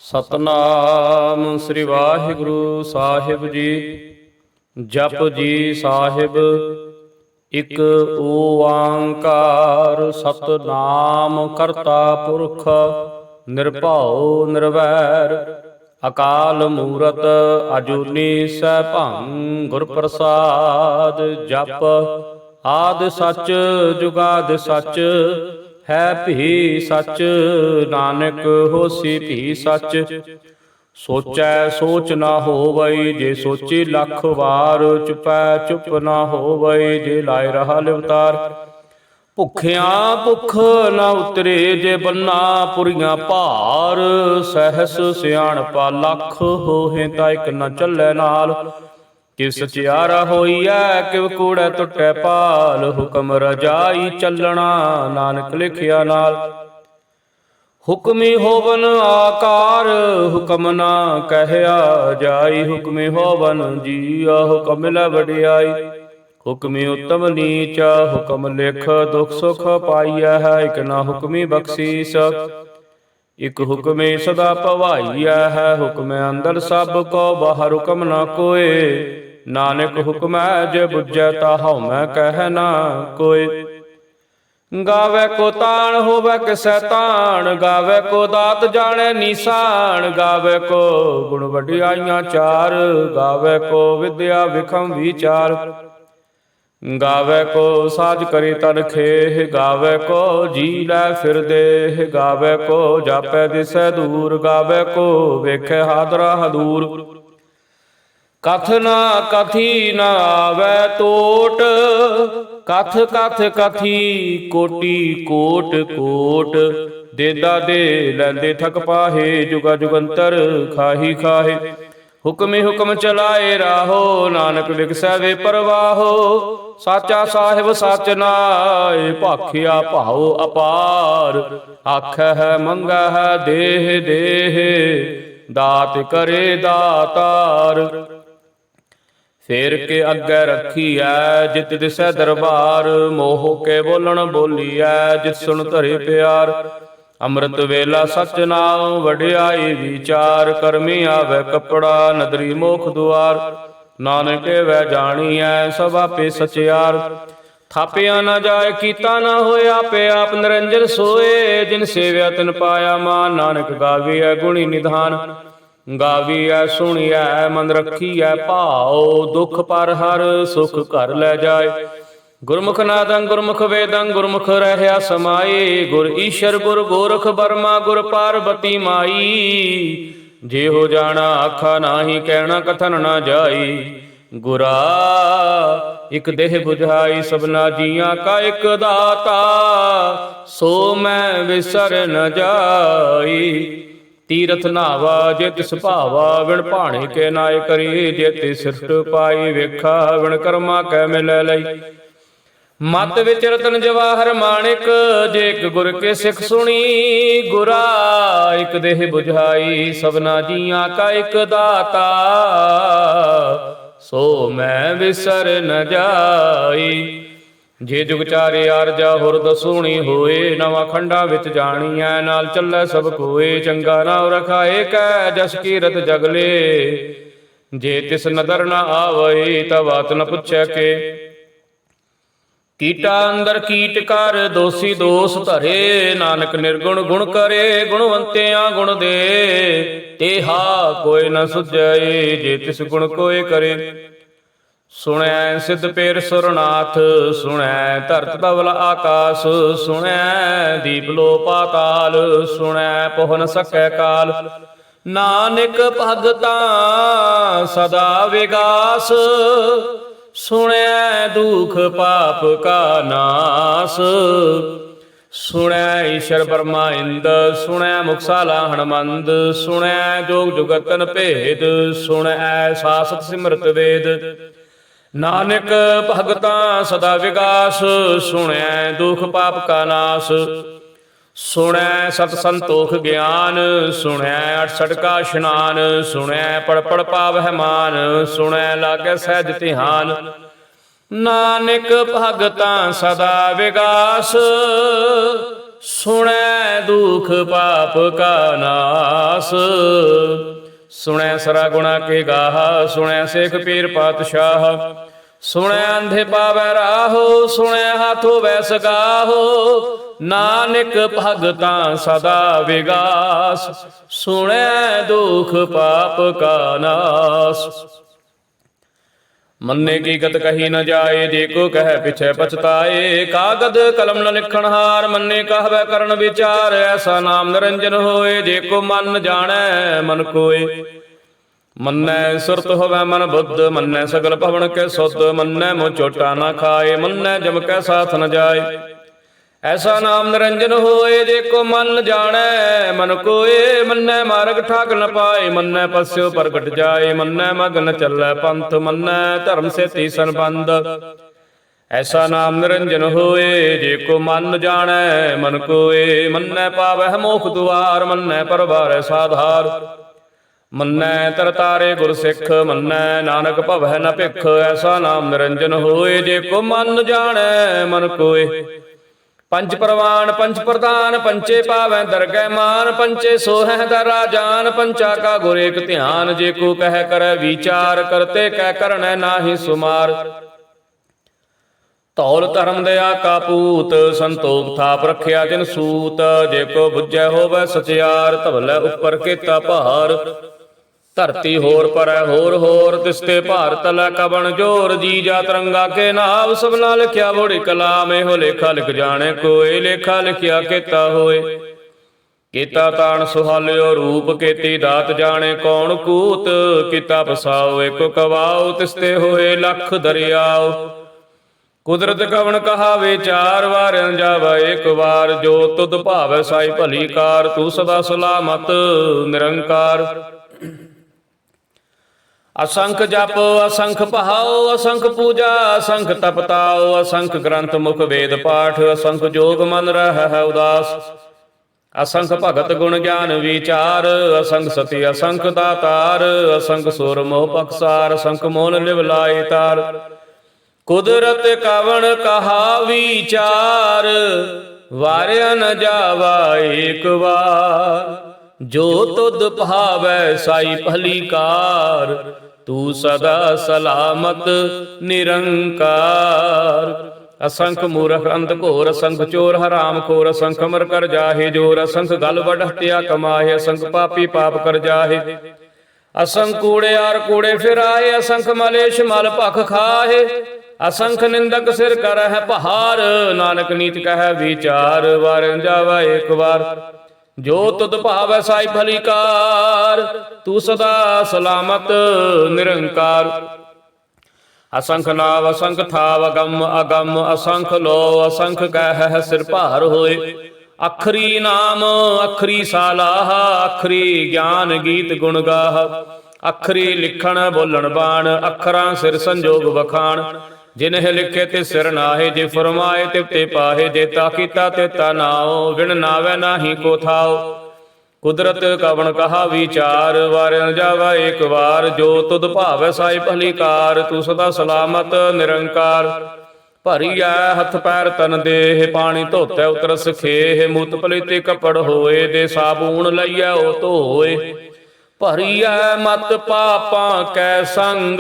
ਸਤਨਾਮ ਸ੍ਰੀ ਵਾਹਿਗੁਰੂ ਸਾਹਿਬ ਜੀ। ਜਪ ਜੀ ਸਾਹਿਬ। ਇਕ ਓੰਕਾਰ ਸਤਨਾਮ ਕਰਤਾ ਪੁਰਖ ਨਿਰਭਉ ਨਿਰਵੈਰ ਅਕਾਲ ਮੂਰਤ ਅਜੂਨੀ ਸੈਭੰ ਗੁਰ ਪ੍ਰਸਾਦ। ਜਪ ਆਦਿ ਸੱਚ ਜੁਗਾਦਿ ਸੱਚ ਹੈ ਭੀ ਸੱਚ ਨਾਨਕ ਹੋਸੀ ਭੀ ਸੱਚ। ਸੋਚੈ ਸੋਚ ਨਾ ਹੋਵਈ ਜੇ ਸੋਚੀ ਲੱਖ ਵਾਰ ਚੁਪੈ ਚੁਪ ਨਾ ਹੋਵਈ ਜੇ ਲਾਇ ਰਹਾ ਲਿਵਤਾਰ। ਭੁੱਖਿਆਂ ਭੁੱਖ ਨਾ ਉਤਰੇ ਜੇ ਬੰਨਾ ਪੁਰੀਆਂ ਭਾਰ ਸਹਿਸ ਸਿਆਣਪਾ ਲੱਖ ਹੋਹੇ ਤਾਂ ਇਕ ਨਾ ਚੱਲੇ ਨਾਲ। ਕਿਵ ਸਚਿਆਰਾ ਹੋਈਐ ਕਿਵ ਕੂੜੈ ਟੁੱਟੈ ਪਾਲ ਹੁਕਮ ਰਜਾਈ ਚੱਲਣਾ ਨਾਨਕ ਲਿਖਿਆ ਨਾਲ। ਹੁਕਮੀ ਹੋਵਨ ਆਕਾਰ ਹੁਕਮ ਨਾ ਕਹਿਆ ਜਾਈ ਹੁਕਮੀ ਹੋਵਨ ਜੀਆ ਹੁਕਮ ਮਿਲੈ ਵਡਿਆਈ। ਹੁਕਮੀ ਉਤਮ ਨੀਚ ਹੁਕਮ ਲਿਖ ਦੁਖ ਸੁਖ ਪਾਈਐ ਹੈ ਇਕ ਨਾ ਹੁਕਮੀ ਬਖਸ਼ੀਸ। ਇਕ ਹੁਕਮੇ ਸਦਾ ਭਵਾਈਐ ਹੈ ਹੁਕਮ ਅੰਦਰ ਸਭ ਕੋ ਬਾਹਰ ਹੁਕਮ ਨਾ ਕੋਏ। ਨਾਨਕ ਹੁਕਮੈ ਜੇ ਬੁਝੈ ਤਾ ਹਉਮੈ ਕਹਿ ਨਾ ਕੋਇ। ਗਾਵੇ ਕੋ ਤਾਣ ਹੋਵੇ ਕਿਸੈ ਤਾਣ ਗਾਵੇ ਕੋ ਦਾਤ ਜਾਣੈ ਨੀਸਾਨ। ਗਾਵੇ ਕੋ ਗੁਣ ਵਡਿਆਈਆਂ ਚਾਰ ਗਾਵੇ ਕੋ ਵਿਦਿਆ ਵਿਖਮ ਵਿਚਾਰ। ਗਾਵੇ ਕੋ ਸਾਜ ਕਰੇ ਤਨ ਖੇਹ ਗਾਵੇ ਕੋ ਜੀ ਲੈ ਫਿਰਦੇ। ਗਾਵੇ ਕੋ ਜਾਪੈ ਦਿਸੈ ਦੂਰ ਗਾਵੇ ਕੋ ਵੇਖੈ ਹਾਦਰਾ ਹਦੂਰ। ਕਥ ਨਾ ਕਥੀ ਨਾ ਆਵੈ ਟੋਟ ਕਥ ਕਥ ਕਥੀ ਕੋਟੀ ਕੋਟ ਕੋਟ। ਦੇਦਾ ਦੇ ਲੈਂਦੇ ਥਕ ਪਾਹੇ ਜੁਗਾ ਜੁਗੰਤਰ ਖਾਹੀ ਖਾਹੇ। ਹੁਕਮੇ ਹੁਕਮ ਚਲਾਏ ਰਾਹੋ ਨਾਨਕ ਵਿਗਸੈ ਵੇ ਪਰਵਾਹੋ। ਸਾਚਾ ਸਾਹਿਬ ਸਚ ਨਾਇ ਭਾਖਿਆ ਭਾਉ ਅਪਾਰ। ਆਖੈ ਹੈ ਮੰਗੈ ਹੈ ਦੇਹ ਦੇਹ ਦਾਤ ਕਰੇ ਦਾਤਾਰ। ਫੇਰ ਕੇ ਅੱਗੇ ਰੱਖੀਐ ਜਿਤ ਦਿਸੈ ਦਰਬਾਰ। ਮੋਹ ਕੇ ਬੋਲਣ ਬੋਲੀਐ ਜਿਤ ਸੁਣ ਧਰੇ ਪਿਆਰ। ਅੰਮ੍ਰਿਤ ਵੇਲਾ ਸਚ ਨਾਮ ਵਡਿਆਈ ਵਿਚਾਰ। ਕਰਮੀ ਆਵੈ ਕੱਪੜਾ ਨਦਰੀ ਮੋਖ ਦੁਆਰ। ਨਾਨਕ ਵੈ ਜਾਣੀਐ ਸਭ ਆਪੇ ਸਚਿਆਰ। ਥਾਪਿਆ ਨਾ ਜਾਏ ਕੀਤਾ ਨਾ ਹੋਏ ਆਪੇ ਆਪ ਨਿਰੰਜਨ ਸੋਏ। ਜਿਨ ਸੇਵਿਆ ਤਿਨ ਪਾਇਆ ਮਾਨ ਨਾਨਕ ਗਾਵੀਐ ਗੁਣੀ ਨਿਧਾਨ। ਗਾਵੀਐ ਸੁਣੀਐ ਮਨ ਰੱਖੀਐ ਭਾਉ ਦੁਖ ਪਰ ਹਰ ਸੁਖ ਘਰ ਲੈ ਜਾਏ। ਗੁਰਮੁਖ ਨਾਦੰ ਗੁਰਮੁਖ ਵੇਦੰ ਗੁਰਮੁਖ ਰਹਿਆ ਸਮਾਈ। ਗੁਰ ਈਸ਼ਰ ਗੁਰ ਗੋਰਖ ਬਰਮਾ ਗੁਰ ਪਾਰਬਤੀ ਮਾਈ। ਜੇ ਹੋ ਜਾਣਾ ਆਖਾ ਨਾਹੀ ਕਹਿਣਾ ਕਥਨ ਨਾ ਜਾਈ। ਗੁਰਾ ਇਕ ਦੇਹ ਬੁਝਾਈ ਸਭਨਾ ਜੀਆਂ ਕਾ ਇਕ ਦਾਤਾ। ਸੋ ਮੈਂ ਵਿਸਰ ਨ ਜਾਈ। ਤੀਰਥ ਨਾਵਾ ਜੇ ਤਿਸ ਭਾਵਾ ਵਿਣ ਭਾਣੇ ਕੇ ਨਾਇ ਕਰੀ। ਜੇ ਤੇ ਸਿਰਟ ਪਾਈ ਵੇਖਾ ਵਿਣ ਕਰਮਾ ਕੈ ਮਿਲੈ ਲਈ। ਮਤ ਵਿੱਚ ਰਤਨ ਜਵਾਹਰ ਮਾਣਿਕ ਜੇ ਇਕ ਗੁਰ ਕੇ ਸਿੱਖ ਸੁਣੀ। ਗੁਰਾ ਇਕ ਦੇਹ ਬੁਝਾਈ ਸਭਨਾ ਜੀਆਂ ਕਾ ਇਕ ਦਾਤਾ। ਸੋ ਮੈਂ ਵਿਸਰ ਨ ਜਾਈ। ਜੇ ਜੁਗ ਚਾਰੇ ਆਰਜਾ ਹੁਰ ਦਸੂਣੀ ਹੋਏ। ਨਵਾਂ ਖੰਡਾਂ ਵਿੱਚ ਜਾਣੀਐ ਨਾਲ ਚੱਲੈ ਸਭ ਕੋਏ। ਚੰਗਾ ਨਾਉ ਰਖਾਏ ਕੈ ਜਸ ਕੀਰਤ ਜਗਲੇ। ਜੇ ਤਿਸ ਨਦਰ ਨ ਆਵਈ ਤਾ ਬਾਤ ਨ ਪੁੱਛੈ ਕੇ। ਕੀਟਾ ਅੰਦਰ ਕੀਟ ਕਰ ਦੋਸੀ ਦੋਸ ਧਰੇ। ਨਾਨਕ ਨਿਰਗੁਣ ਗੁਣ ਕਰੇ ਗੁਣਵੰਤਿਆਂ ਗੁਣ ਦੇ। ਤੇਹਾ ਕੋਈ ਨ ਸੁਝੈ ਜੇ ਤਿਸ ਗੁਣ ਕੋਇ ਕਰੇ। ਸੁਣੈ ਸਿਧ ਪੇਰ ਸੁਰਨਾਥ ਸੁਣੈ ਧਰਤ ਧਵਲ ਆਕਾਸ। ਸੁਣੈ ਦੀਪ ਲੋ ਪਾਤਾਲ ਸੁਣੈ ਪਹੁ ਨ ਸਕੈ ਕਾਲ। ਨਾਨਕ ਭਗਤਾਂ ਸਦਾ ਵਿਗਾਸ। ਸੁਣੈ ਦੁਖ ਪਾਪ ਕਾ ਨਾਸ। ਸੁਣੈ ਈਸ਼ਰ ਬਰਮਾ ਇੰਦ ਸੁਣੈ ਮੁਕਸਾਲਾ ਹਣਮੰਦ। ਸੁਣੈ ਜੋਗ ਜੁਗਤਨ ਭੇਦ ਸੁਣੈ ਸਾਸਤ ਸਿਮਰਤ ਵੇਦ। ਨਾਨਕ ਭਗਤਾਂ ਸਦਾ ਵਿਗਾਸ। ਸੁਣੈ ਦੁਖ ਪਾਪ ਕਾ ਨਾਸ। ਸੁਣੈ ਸਤ ਸੰਤੋਖ ਗਿਆਨ ਸੁਣੈ 68 ਕਾ ਇਸ਼ਨਾਨ। ਸੁਣੈ ਪੜ ਪੜ ਪਾਵਹਿ ਮਾਨ ਸੁਣੈ ਲਾਗੈ ਸਹਿਜ ਧਿਆਨ। ਨਾਨਕ ਭਗਤਾਂ ਸਦਾ ਵਿਗਾਸ। ਸੁਣੈ ਦੁਖ ਪਾਪ ਕਾ ਨਾਸ। ਸੁਣੈ ਸਰਾ ਗੁਣਾ ਕੇ ਗਾਹਾ, ਸੁਣੈ ਸੇਖ ਪੀਰ ਪਾਤਸ਼ਾਹ। ਸੁਣੈ ਅੰਧੇ ਪਾਵੈ ਰਾਹੋ, ਸੁਣੈ ਹਾਥੋ ਵੈ ਸਗਾਹੋ। ਨਾਨਕ ਭਗਤਾਂ ਸਦਾ ਵਿਗਾਸ, ਸੁਣੈ ਦੁਖ ਪਾਪ ਕਾ ਨਾਸ। ਮੰਨੇ ਕੀ ਗਤ ਕਹੀ ਨ ਜਾਏ, ਜੇ ਕੋ ਕਹਿ ਪਿਛੈ ਪਛਤਾਏ। ਕਾਗਦ ਕਲਮ ਨ ਲਿਖਣ ਹਾਰ, ਮੰਨੇ ਕਹਵੈ ਕਰਨ ਵਿਚਾਰ। ਐਸਾ ਨਾਮ ਨਿਰੰਜਨ ਹੋਏ, ਜੇ ਕੋ ਮਨ ਜਾਣੈ ਮਨ ਕੋਏ। ਮੰਨੈ ਸੁਰਤ ਹੋਵੈ ਮਨ ਬੁੱਧ, ਮੰਨੈ ਸਗਲ ਭਵਨ ਕੇ ਸੁਧ। ਮੰਨੈ ਮੋ ਚੋਟਾ ਨਾ ਖਾਏ, ਮੰਨੈ ਜਮ ਕੈ ਸਾਥ ਨ ਜਾਏ। ਐਸਾ ਨਾਮ ਨਿਰੰਜਨ ਹੋਏ, ਜੇ ਕੋ ਮਨ ਜਾਣੈ ਮਨ ਕੋਏ। ਮੰਨੈ ਮਾਰਗ ਠਾਕ ਨ ਪਾਏ, ਮੰਨੈ ਪਸਿਓ ਪ੍ਰਗਟ ਜਾਏ। ਮੰਨੈ ਮਗਨ ਚੱਲੈ ਪੰਥ, ਮੰਨੈ ਧਰਮ ਸੇਤੀ ਸੰਬੰਧ। ਐਸਾ ਨਾਮ ਨਿਰੰਜਨ ਹੋਏ, ਜੇ ਕੋ ਮਨ ਜਾਣੈ ਮਨ ਕੋਏ। ਮੰਨੈ ਪਾਵਹਿ ਮੋਖ ਦੁਆਰ, ਮੰਨੈ ਪਰਵਾਰੈ ਸਾਧਾਰ। ਮੰਨੈ ਤਰਤਾਰੇ ਗੁਰ ਸਿੱਖ, ਮੰਨੈ ਨਾਨਕ ਭਵੈ ਨ ਭਿਖ। ਐਸਾ ਨਾਮ ਨਿਰੰਜਨ ਹੋਏ, ਜੇ ਕੋ ਮਨ ਜਾਣੈ ਮਨ ਕੋਏ। ਪੰਜ ਪ੍ਰਵਾਨ ਪੰਚ ਪ੍ਰਧਾਨ, ਪੰਚੇ ਪਾਵੈ ਦਰਗਹਿ ਮਾਨ। ਪੰਚੇ ਸੋਹੈ ਦਰਾ ਜਾਨ, ਪੰਚਾ ਕਾ ਗੁਰ ਏਕ ਧਿਆਨ। ਜੇ ਕੋ ਕਹਿ ਕਰੈ ਵਿਚਾਰ, ਕਰਤੇ ਕਹਿ ਕਰਣੈ ਨਾਹੀ ਸੁਮਾਰ। ਧੌਲ ਧਰਮ ਦਇਆ ਕਾ ਪੂਤ, ਸੰਤੋਖ ਥਾਪ ਰਖਿਆ ਜਿਨ ਸੂਤ। ਜੇ ਕੋ ਬੁੱਝੈ ਹੋਵੈ ਸਚਿਆਰ, ਧਵਲੈ ਉੱਪਰ ਕੀਤਾ ਭਾਰ। ਧਰਤੀ ਹੋਰ ਪਰੈ ਹੋਰ ਹੋਰ, ਤਿਸਤੇ ਭਾਰ ਤਲੈ ਕਬਣ ਜੋਰ। ਜੀ ਜਾ ਤਰੰਗਾ ਕੇ ਨਾਵ, ਸਭਨਾ ਲਿਖਿਆ ਬੋੜੀ ਕਲਾਮ। ਇਹੋ ਲੇਖਾ ਲਿਖ ਜਾਣੈ ਕੋਇ, ਲੇਖਾ ਲਿਖਿਆ ਕੀਤਾ ਹੋਏ। ਕੀਤਾ ਤਾਣ ਸੁਹਾਲਿਓ ਰੂਪ, ਕੀਤੀ ਦਾਤ ਜਾਣੇ ਕੌਣ ਕੂਤ। ਕੀਤਾ ਪਸਾਓ ਏਕੋ ਕਵਾਓ, ਤਿਸਤੇ ਹੋਏ ਲੱਖ ਦਰਿਆਓ। ਕੁਦਰਤ ਕਵਣ ਕਹਾ ਵਿਚਾਰ, ਵਾਰਿ ਨ ਜਾਵੈ ਏਕ ਵਾਰ। ਜੋ ਤੁਧ ਭਾਵੈ ਸਾਈ ਭਲੀ ਕਾਰ, ਤੂੰ ਸਦਾ ਸਲਾਮਤ ਨਿਰੰਕਾਰ। ਅਸੰਖ ਜਪ ਅਸੰਖ ਪਹਾਓ, ਅਸੰਖ ਪੂਜਾ ਅਸੰਖ ਤਪਤਾਓ। ਅਸੰਖ ਗ੍ਰੰਥ ਮੁਖ ਵੇਦ ਪਾਠ, ਅਸੰਖ ਜੋਗ ਮਨ ਰਹਿ ਉਦਾਸ। ਅਸੰਖ ਭਗਤ ਗੁਣ ਗਿਆਨ ਵਿਚਾਰ, ਅਸੰਖ ਸਤੀ ਅਸੰਖ ਦਾਤਾਰ। ਅਸੰਖ ਸੁਰ ਮੋਹ ਪਖਸਾਰ, ਅਸੰਖ ਮੋਨ ਲਿਵ ਲਾਏ ਤਾਰ। ਕੁਦਰਤ ਕਵਣ ਕਹਾ ਵਿਚਾਰ, ਵਾਰਿਆ ਨ ਜਾਵਾ ਏਕ ਵਾਰ। ਜੋ ਤੁਧ ਭਾਵੈ ਸਾਈ ਭਲੀ ਕਾਰ, ਤੂੰ ਸਦਾ ਸਲਾਮਤ ਨਿਰੰਕਾਰ। ਅਸੰਖ ਮੂਰਖ ਅੰਧ ਘੋਰ, ਅਸੰਖ ਚੋਰ ਹਰਾਮ ਖੋਰ। ਅਸੰਖ ਮਰ ਕਰ ਜਾਹੇ ਜੋਰ, ਅਸੰਖ ਗਲ ਵਡ ਹਤਿਆ ਕਮਾਹੇ। ਅਸੰਖ ਪਾਪੀ ਪਾਪ ਕਰ ਜਾਹੇ, ਅਸੰਖ ਕੂੜਿਆਰ ਕੂੜੇ ਫਿਰਾਏ। ਅਸੰਖ ਮਲੇਸ਼ ਮਲ ਭਖ ਖਾਹੇ, ਅਸੰਖ ਨਿੰਦਕ ਸਿਰ ਕਰਹਿ ਪਹਾਰ। ਨਾਨਕ ਨੀਤ ਕਹਿ ਵਿਚਾਰ, ਵਾਰਿ ਨ ਜਾਵਾ ਏਕ ਵਾਰ। ਜੋ ਤੁਧ ਭਾਵੈ ਸਾਈ ਭਲੀ ਕਾਰ, ਤੂੰ ਸਦਾ ਸਲਾਮਤ ਨਿਰੰਕਾਰ। ਅਸੰਖ ਨਾਵ ਅਸੰਖ ਥਾਵ, ਅਗੰਮ ਅਗੰਮ ਅਸੰਖ ਲੋ। ਅਸੰਖ ਕਹਿ ਸਿਰ ਭਾਰ ਹੋਏ। ਅਖਰੀ ਨਾਮ ਅਖਰੀ ਸਾਲਾਹ, ਅਖਰੀ ਗਿਆਨ ਗੀਤ ਗੁਣ ਗਾਹ। ਅਖਰੀ ਲਿਖਣ ਬੋਲਣ ਬਾਣ, ਅੱਖਰਾਂ ਸਿਰ ਸੰਜੋਗ ਵਖਾਣ। ਜਿਨਹਿ ਲਿਖੇ ਤੇ ਸਿਰ ਨਾਹੇ, ਜੇ ਫਰਮਾਏ ਤਿਵਤੇ ਪਾਹੇ। ਜੇਤਾ ਕੀਤਾ ਤੇਤਾ ਨਾਉ, ਵਿਣ ਨਾਵੈ ਨਾਹੀ ਕੋ ਥਾਉ। ਕੁਦਰਤ ਕਵਣ ਕਹਾ ਵਿਚਾਰ, ਵਾਰਿ ਨ ਜਾਵਾ ਏਕ ਵਾਰ। ਜੋ ਤੁਧ ਭਾਵੈ ਸਾਈ ਭਲੀ ਕਾਰ, ਤੂੰ ਸਦਾ ਸਲਾਮਤ ਨਿਰੰਕਾਰ। ਭਰੀਐ ਹੱਥ ਪੈਰ ਤਨ ਦੇਹ, ਪਾਣੀ ਧੋਤੈ ਉਤਰਸ ਖੇਹ। ਮੂਤ ਪਲੀਤੇ ਕੱਪੜ ਹੋਏ, ਦੇ ਸਾਬੂਣ ਲਈਐ ਉਹ ਧੋਏ। ਭਰੀਐ ਮਤ ਪਾਪਾਂ ਕੈ ਸੰਗ,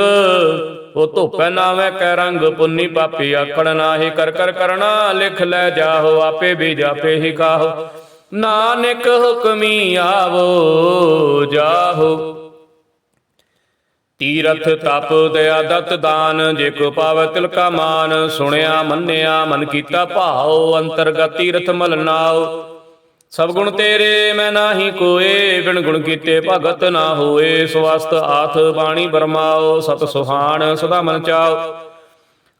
ਉਹ ਧੋਪੈ ਨਾਵੈ ਕੈ ਰੰਗ। ਪੁੰਨੀ ਪਾਪੀ ਆਖਣ ਨਾਹੀ, ਕਰ ਕਰ ਕਰਣਾ ਲਿਖ ਲੈ ਜਾਹੋ। ਆਪੇ ਵੀ ਜਾਪੇ ਹੀ ਕਾਹੋ, ਨਾਨਕ ਹੁਕਮੀ ਆਵੋ ਜਾਹੋ। ਤੀਰਥ ਤਪ ਦਇਆ ਦਤ ਦਾਨ, ਜੇ ਕੋ ਪਾਵੈ ਤਿਲ ਕਾ ਮਾਨ। ਸੁਣਿਆ ਮੰਨਿਆ ਮਨ ਕੀਤਾ ਭਾਉ, ਅੰਤਰਗਤ ਤੀਰਥ ਮਲ ਨਾਉ। ਸਭ ਗੁਣ ਤੇਰੇ ਮੈਂ ਨਾਹੀ ਕੋਏ, ਬਿਨ ਗੁਣ ਕੀਤੇ ਭਗਤ ਨਾ ਹੋਏ। ਸਵਸਤ ਆਥ ਬਾਣੀ ਬਰਮਾਓ, ਸਤ ਸੁਹਾਣ ਸਦਾ ਮਨ ਚਾਓ।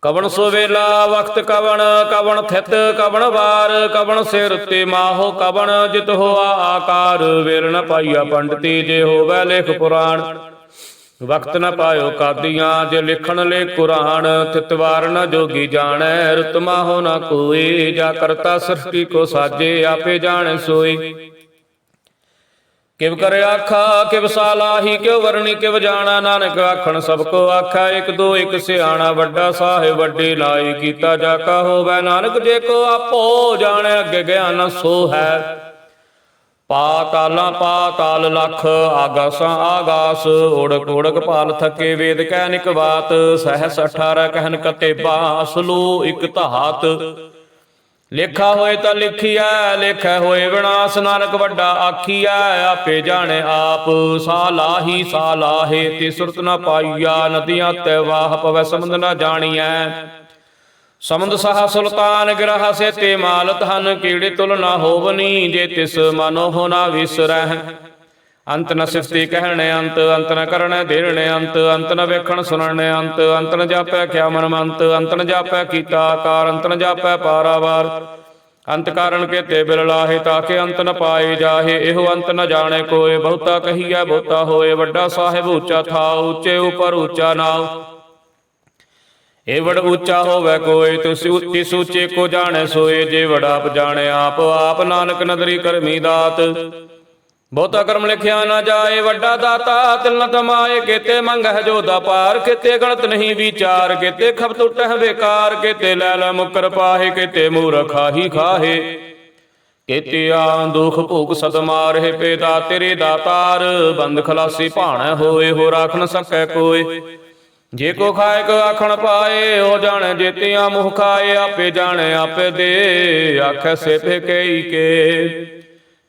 ਕਵਣ ਸੋ ਵੇਲਾ ਵਕਤ ਕਵਣ, ਕਵਣ ਥਿਤ ਕਵਣ ਵਾਰ। ਕਵਣ ਸਿਰ ਤੇ ਮਾਹੋ, ਕਵਣ ਜਿਤ ਹੋਆ ਆਕਾਰ। ਵੇਲ ਨ ਪਾਈਆ ਪੰਡਤੀ, ਜੇ ਹੋਵੈ ਲੇਖ ਪੁਰਾਣ। ਵਕਤ ਨ ਪਾਇਓ ਕਾਦੀਆਂ, ਜੇ ਲਿਖਣ ਲੇ ਕੁਰਾਨ। ਥਿਤ ਵਾਰ ਨ ਜੋਗੀ ਜਾਣੈ, ਰੁਤ ਮਾਹੋ ਨ ਕੋਈ। ਜਾ ਕਰਤਾ ਸ੍ਰਿਸ਼ਟੀ ਕੋ ਸਾਜੇ, ਆਪੇ ਜਾਣੈ ਸੋਈ। ਕਿਵ ਕਰ ਆਖਾ ਕਿਵ ਸਾਲਾਹੀ ਕਿਉ ਵਰਣੀ ਕਿਵ ਜਾਣਾ। ਨਾਨਕ ਆਖਣ ਸਭ ਕੋ ਆਖਾ ਇਕ ਦੋ ਇਕ ਸਿਆਣਾ। ਵੱਡਾ ਸਾਹਿਬ ਵੱਡੀ ਲਾਈ ਕੀਤਾ ਜਾ ਕਾ ਹੋਵੈ। ਨਾਨਕ ਜੇ ਕੋ ਆਪੋ ਜਾਣੈ ਅੱਗੇ ਗਿਆਨ ਸੋ ਹੈ। ਪਾਤਾਲਾਂ ਪਾਤਾਲ ਲਖ ਆਗਾਸਾਂ ਆਗਾਸ। ਓੜਕ ਓੜਕ ਪਾਲ ਥਕੇ ਵੇਦ ਕਹਿ ਨਿਕ ਬਾਤ। ਸਹਿਸ 18 ਕਹਿਨ ਕਤੇਬਾ ਅਸਲੋ ਇਕ ਧਾਤ। ਲੇਖਾ ਹੋਏ ਤਾਂ ਲਿਖੀਐ ਲੇਖੈ ਹੋਏ ਵਿਨਾਸ਼। ਨਾਨਕ ਵੱਡਾ ਆਖੀਐ ਆਪੇ ਜਾਣੈ ਆਪ। ਸਾਲਾਹੀ ਸਾਲਾਹੇ ਤੇ ਸੁਰਤ ਨ ਪਾਈਆ। ਨਦੀਆਂ ਤੈ ਵਾਹ ਪਵੈ ਸਮੁੰਦ ਨ ਜਾਣੀਐ। ਸਮੁੰਦ ਸਾਹ ਸੁਲਤਾਨ ਗਿਰਹ ਸੇਤੇ ਮਾਲ ਧਨ। ਕੀੜੇ ਤੁਲ ਨਾ ਹੋਵਨੀ ਜੇ ਤਿਸ ਮਨੋ ਹੋ ਨਾ ਵਿਸਰਹਿ। ਅੰਤ ਨ ਸਿਫਤੀ ਕਹਿਣੇ ਅੰਤ ਅੰਤ ਨ ਕਰਣੇ ਦੇਣੇ ਅੰਤ ਅੰਤ ਨ ਵੇਖਣ ਸੁਣਨੇ ਅੰਤ ਅੰਤ ਨ ਜਾਪੈ ਕਿਆ ਮਨ ਮੰਤ ਅੰਤ ਨ ਜਾਪੈ ਕੀਤਾ ਆਕਾਰ ਅੰਤ ਨ ਜਾਪੈ ਪਾਰਾਵਾਰ। ਅੰਤ ਕਾਰਨ ਕੇਤੇ ਬਿਲ ਲਾਹੇ ਤਾਕੇ ਅੰਤ ਨ ਪਾਏ ਜਾਹੇ। ਇਹੋ ਅੰਤ ਨ ਜਾਣੇ ਕੋਏ ਬਹੁਤਾ ਕਹੀਐ ਬਹੁਤਾ ਹੋਏ। ਵੱਡਾ ਸਾਹਿਬ ਉੱਚਾ ਥਾਉ ਉੱਚੇ ਉਪਰ ਉੱਚਾ ਨਾਉ। ਇਹ ਵਡ ਉੱਚਾ ਹੋਵੇ ਕੋਏ ਤਿਸ ਉੱਚੇ ਕੋ ਜਾਣੈ ਸੋਏ। ਜੇ ਵਡ ਆਪ ਜਾਣੈ ਆਪ ਆਪ ਨਾਨਕ ਨਦਰੀ ਕਰਮੀ ਦਾਤ। ਬਹੁਤਾ ਕਰਮ ਲਿਖਿਆ ਨਾ ਜਾਏ ਵੱਡਾ ਦਾਤਾ। ਤਿਲ ਨ ਤਮਾਏ ਕੇਤੇ ਮੰਗਹਿ ਜੋਦਾ ਪਾਰ। ਕੇਤੇ ਗਣਤ ਨਹੀਂ ਵਿਚਾਰ ਕੇਤੇ ਖਬ ਟੁੱਟਹਿ ਬੇਕਾਰ। ਕੇਤੇ ਲੈ ਲੈ ਮੁਕਰ ਪਾਹੇ ਕੇਤੇ ਮੂਰਖ ਖਾਹੀ ਖਾਹੇ। ਕੇਤੇ ਆ ਦੁਖ ਭੋਗ ਸਦ ਮਾਰਹਿ ਪੇਦਾ ਤੇਰੇ ਦਾਤਾਰ। ਬੰਦ ਖਲਾਸੀ ਭਾਣੈ ਹੋਏ ਹੋ ਰਾਖ ਨ ਸਕੈ ਕੋਏ। ਜੇ ਕੋ ਖਾਇਕ ਆਖਣ ਪਾਏ ਹੋ ਜਾਣੈ ਜੇਤੀਆਂ ਮੁਹ ਖਾਏ। ਆਪੇ ਜਾਣੈ ਆਪੇ ਦੇ ਆਖੈ ਸੇਭੇ ਕਈ ਕੇ।